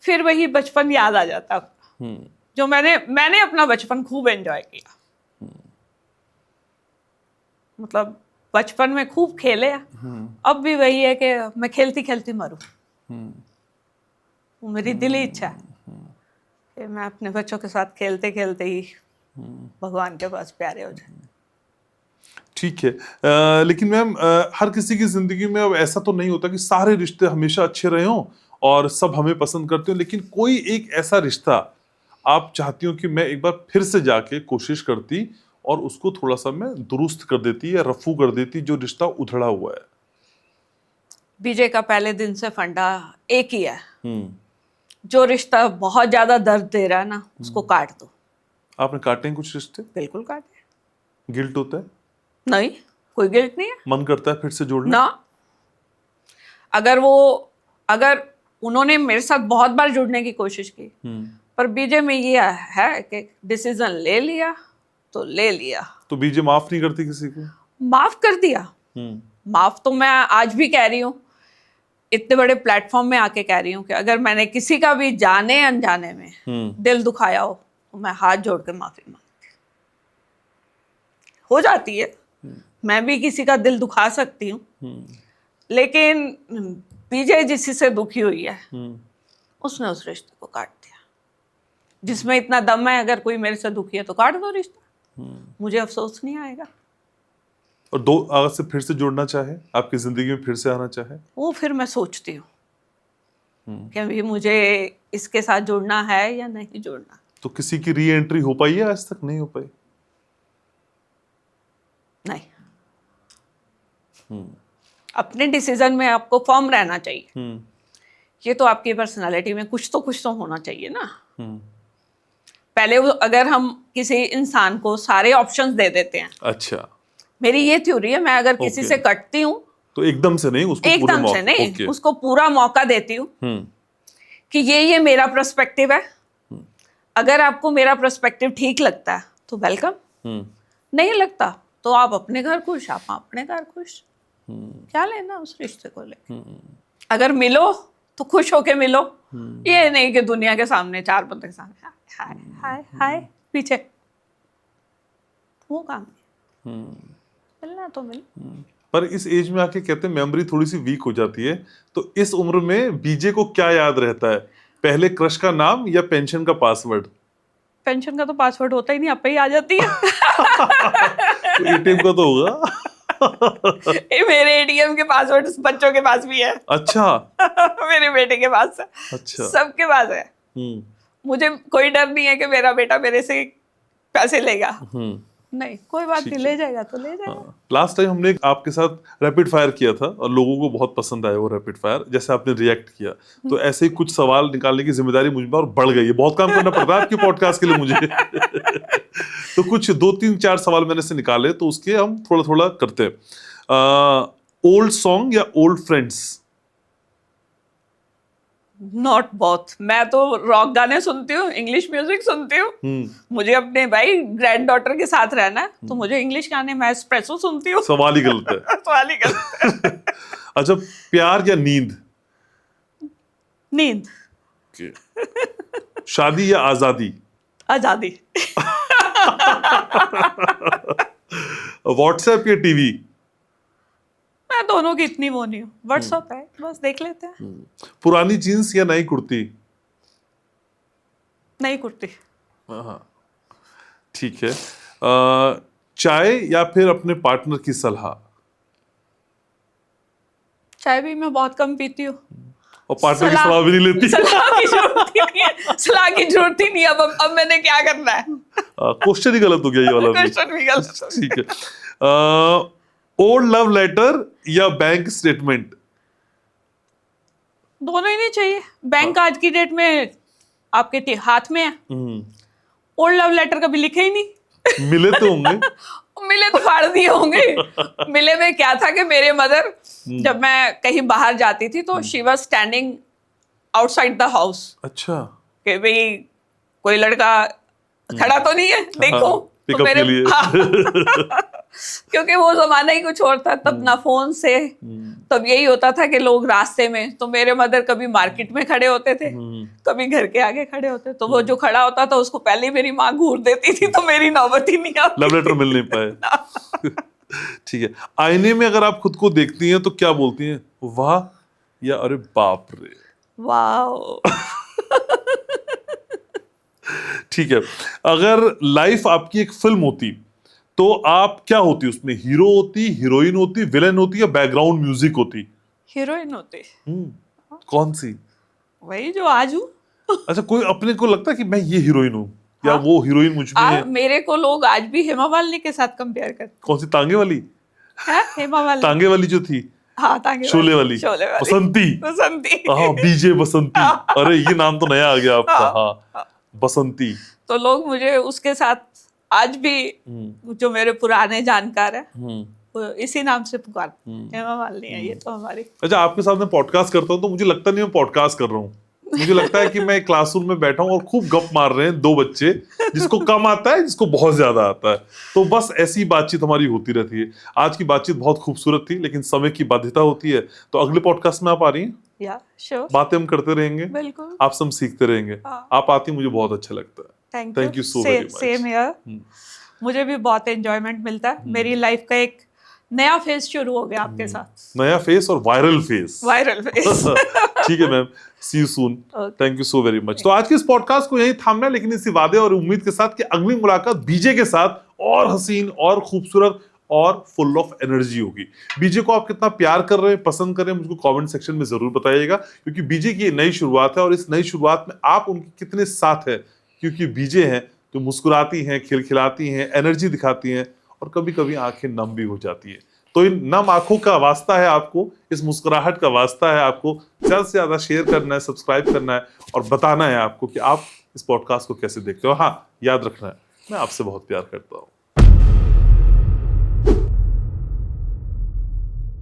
फिर वही बचपन याद आ जाता है, जो मैंने अपना बचपन खूब एंजॉय किया। मतलब बचपन में खूब खेले। अब भी वही है कि मैं खेलती खेलती मरूं। वो मेरी दिली इच्छा है कि मैं अपने बच्चों के साथ खेलते खेलते ही भगवान के पास प्यारे हो जाए। ठीक है। लेकिन मैम, हर किसी की जिंदगी में अब ऐसा तो नहीं होता कि सारे रिश्ते हमेशा अच्छे रहे हों और सब हमें पसंद करते हो, लेकिन कोई एक ऐसा रिश्ता आप चाहती हो कि मैं एक बार फिर से जाके कोशिश करती और उसको थोड़ा सा मैं दुरुस्त कर देती या रफू कर देती, जो रिश्ता उधड़ा हुआ है? बीजे का पहले दिन से फंडा एक ही है, हम्म। जो रिश्ता बहुत ज्यादा दर्द दे रहा है ना, उसको काट दो। आपने काटे हैं कुछ रिश्ते? बिल्कुल काटे। गिल्ट होता है? नहीं, कोई गिल्ट नहीं है मन करता है फिर से जोड़ना? ना। अगर उन्होंने मेरे साथ बहुत बार जुड़ने की कोशिश की, पर बीजे में ये है कि डिसीजन ले लिया तो ले लिया। तो बीजे माफ नहीं करती किसी को? माफ कर दिया। माफ तो मैं आज भी कह रही हूँ, इतने बड़े प्लेटफॉर्म में आके कह रही हूँ कि अगर मैंने किसी का भी जाने अनजाने में दिल दुखाया हो तो मैं हाथ जोड़ के माफी मांगती। हो जाती है, मैं भी किसी का दिल दुखा सकती हूँ, लेकिन बीजे जिसी से दुखी हुई है उसने उस रिश्ते को काट दिया। जिसमें इतना दम है, अगर कोई मेरे से दुखी है तो काट दो रिश्ता, मुझे अफसोस नहीं आएगा। और दो अगर से फिर से जुड़ना चाहे, आपकी जिंदगी में फिर से आना चाहे, वो फिर मैं सोचती हूँ कि अभी मुझे इसके साथ जुड़ना है या नहीं जुड़ना। तो किसी की री एंट्री हो पाई है आज तक? नहीं हो पाई? नहीं। अपने डिसीजन में आपको फर्म रहना चाहिए। ये तो आपकी पर्सनालिटी में कुछ तो होना चाहिए ना। पहले अगर हम किसी इंसान को सारे ऑप्शंस दे देते हैं, अच्छा, मेरी ये थ्योरी है, मैं अगर किसी से कटती हूँ तो एकदम से नहीं, उसको एकदम से नहीं, उसको पूरा मौका देती हूँ कि ये मेरा पर्सपेक्टिव है। अगर आपको मेरा पर्सपेक्टिव ठीक लगता है तो वेलकम, नहीं लगता तो आप अपने घर खुश, आप अपने घर खुश। क्या लेना उस रिश्ते को लेके? अगर मिलो तो खुश होके मिलो, ये नहीं कि दुनिया के सामने, चार बंदे के सामने हाय हाय हाय पीछे। वो काम नहीं, मिलना तो मिल। पर इस एज में आके कहते हैं मेमोरी थोड़ी सी वीक हो जाती है, तो इस उम्र में बीजे को क्या याद रहता है? पहले क्रश का नाम या पेंशन का पासवर्ड? पेंशन का तो पासवर्ड होता ही नहीं, आप ही आ जाती है। तो एटीएम का तो होगा। ये मेरे एटीएम के पासवर्ड बच्चों के पास भी है। अच्छा। मेरे बेटे के पास है। अच्छा, सबके पास है। मुझे कोई डर नहीं है कि मेरा बेटा मेरे से पैसे लेगा। नहीं, कोई बात नहीं, ले जाएगा तो ले जाएगा। लास्ट टाइम हमने आपके साथ रैपिड फायर किया था और लोगों को बहुत पसंद आया वो रैपिड फायर, जैसे आपने रिएक्ट किया। तो ऐसे ही कुछ सवाल निकालने की जिम्मेदारी मुझ पर और बढ़ गई है, बहुत काम करना पड़ता है आपके पॉडकास्ट के लिए मुझे। तो कुछ 2 3 4 सवाल मैंने से निकाले, तो उसके हम थोड़ा थोड़ा करते हैं। ओल्ड सॉन्ग या ओल्ड फ्रेंड्स? Not both. मैं तो रॉक गाने सुनती हूँ, इंग्लिश म्यूजिक सुनती हूँ। मुझे अपने भाई ग्रैंड डॉटर के साथ रहना है, तो मुझे इंग्लिश गाने, मैं एस्प्रेसो सुनती हूँ। सवाल ही गलत है। सवाल ही गलत है। अच्छा, प्यार या नींद? नींद। शादी या आजादी? आजादी। व्हाट्सएप या टीवी? मैं दोनों की इतनी वो नहीं हूँ, व्हाट्सएप है बस देख लेते हैं। पुरानी जीन्स या नई कुर्ती? नई कुर्ती। ठीक है। चाय या फिर अपने पार्टनर की सलाह? चाय भी मैं बहुत कम पीती हूँ, और पार्टनर की सलाह भी नहीं लेती? सलाह की जरूरत ही नहीं है, सलाह की जरूरत ही नहीं है। अब मैंने क्या करना है? क्वेश्चन ही गलत हो गया ये वाला। क्वेश्चन भी गलत। ठीक है। ओल्ड लव लेटर या बैंक स्टेटमेंट? दोनों ही नहीं चाहिए। बैंक आज की डेट में आपके हाथ में है। ओल्ड लव लेटर कभी लिखे ही नहीं। मिले तो होंगे। मिले तो फाड़ दिए होंगे। मिले में क्या था कि मेरे मदर, जब मैं कहीं बाहर जाती थी तो she was standing outside the house. अच्छा, कि भाई कोई लड़का खड़ा तो नहीं है, देखो। पिकअप के लिए। क्योंकि वो जमाना ही कुछ और था, तब ना फोन से, तब यही होता था कि लोग रास्ते में, तो मेरे मदर कभी मार्केट में खड़े होते थे, कभी घर के आगे खड़े होते, तो वो जो खड़ा होता था उसको पहले मेरी माँ घूर देती थी, तो मेरी नौबत ही नहीं आती। लव लेटर मिल नहीं पाए। ठीक है। आईने में अगर आप खुद को देखती हैं तो क्या बोलती हैं? वाह या अरे बाप रे? वाह। ठीक है। अगर लाइफ आपकी एक फिल्म होती तो आप क्या होती? उसमें हीरो होती, हीरोइन होती, विलेन होती या बैकग्राउंड म्यूजिक होती? हीरोइन होती। कौन सी? वही जो आज हूँ। अच्छा, कोई अपने को लगता है कि मैं ये हीरोइन हूँ या वो हीरोइन मुझ में है? मेरे को लोग आज भी हेमा मालिनी के साथ कंपेयर करते कौन सी, तांगे वाली? हैं। हेमा मालिनी, तांगे वाली जो थी, हाँ तांगे शोले वाली, शोले वाली, बसंती। बसंती। हाँ, बीजे बसंती। अरे ये नाम तो नया आ गया आपका। हाँ, हाँ, बसंती। तो लोग मुझे उसके साथ आज भी, जो मेरे पुराने जानकार हैं, वो इसी नाम से पुकारते हैं, हेमा मालिनी है ये तो हमारी। अच्छा, आपके साथ मैं पॉडकास्ट करता हूँ तो मुझे लगता नहीं मैं पॉडकास्ट कर रहा हूँ। मुझे लगता है कि मैं एक क्लासरूम में बैठा हूँ और खूब गप मार रहे हैं दो बच्चे, जिसको कम आता है, जिसको बहुत ज्यादा आता है। तो बस ऐसी बातचीत हमारी होती रहती है। आज की बातचीत बहुत खूबसूरत थी, लेकिन समय की बाध्यता होती है। तो अगले पॉडकास्ट में आप आ रही हैं? या श्योर, बातें हम करते रहेंगे, बिल्कुल, आपसे हम सीखते रहेंगे। हाँ। आप आती, मुझे बहुत अच्छा लगता है। Thank you so very much. Same here. मुझे भी बहुत एंजॉयमेंट मिलता है। मेरी लाइफ का एक नया फेज शुरू हो गया आपके साथ। नया फेस और वायरल फेस। Viral phase. ठीक है ma'am, see you soon. Okay. Thank you so very much. तो आज के इस पॉडकास्ट को यही थामना है, लेकिन इसी वादे और उम्मीद के साथ कि अगली मुलाकात बीजे के साथ और हसीन और खूबसूरत और फुल ऑफ एनर्जी होगी। बीजे को आप कितना प्यार कर रहे हैं, पसंद कर रहे हैं, मुझको कमेंट सेक्शन में जरूर बताइएगा, क्योंकि बीजे की ये नई शुरुआत है और इस नई शुरुआत में आप उनके कितने साथ है, क्योंकि बीजे हैं जो मुस्कुराती हैं, खिलखिलाती हैं, एनर्जी दिखाती हैं और कभी कभी आंखें नम भी हो जाती है। तो इन नम आंखों का वास्ता है आपको, इस मुस्कुराहट का वास्ता है आपको। ज्यादा से ज्यादा शेयर करना है, सब्सक्राइब करना है और बताना है आपको कि आप इस पॉडकास्ट को कैसे देखते हो। हाँ, याद रखना है, मैं आपसे बहुत प्यार करता हूँ।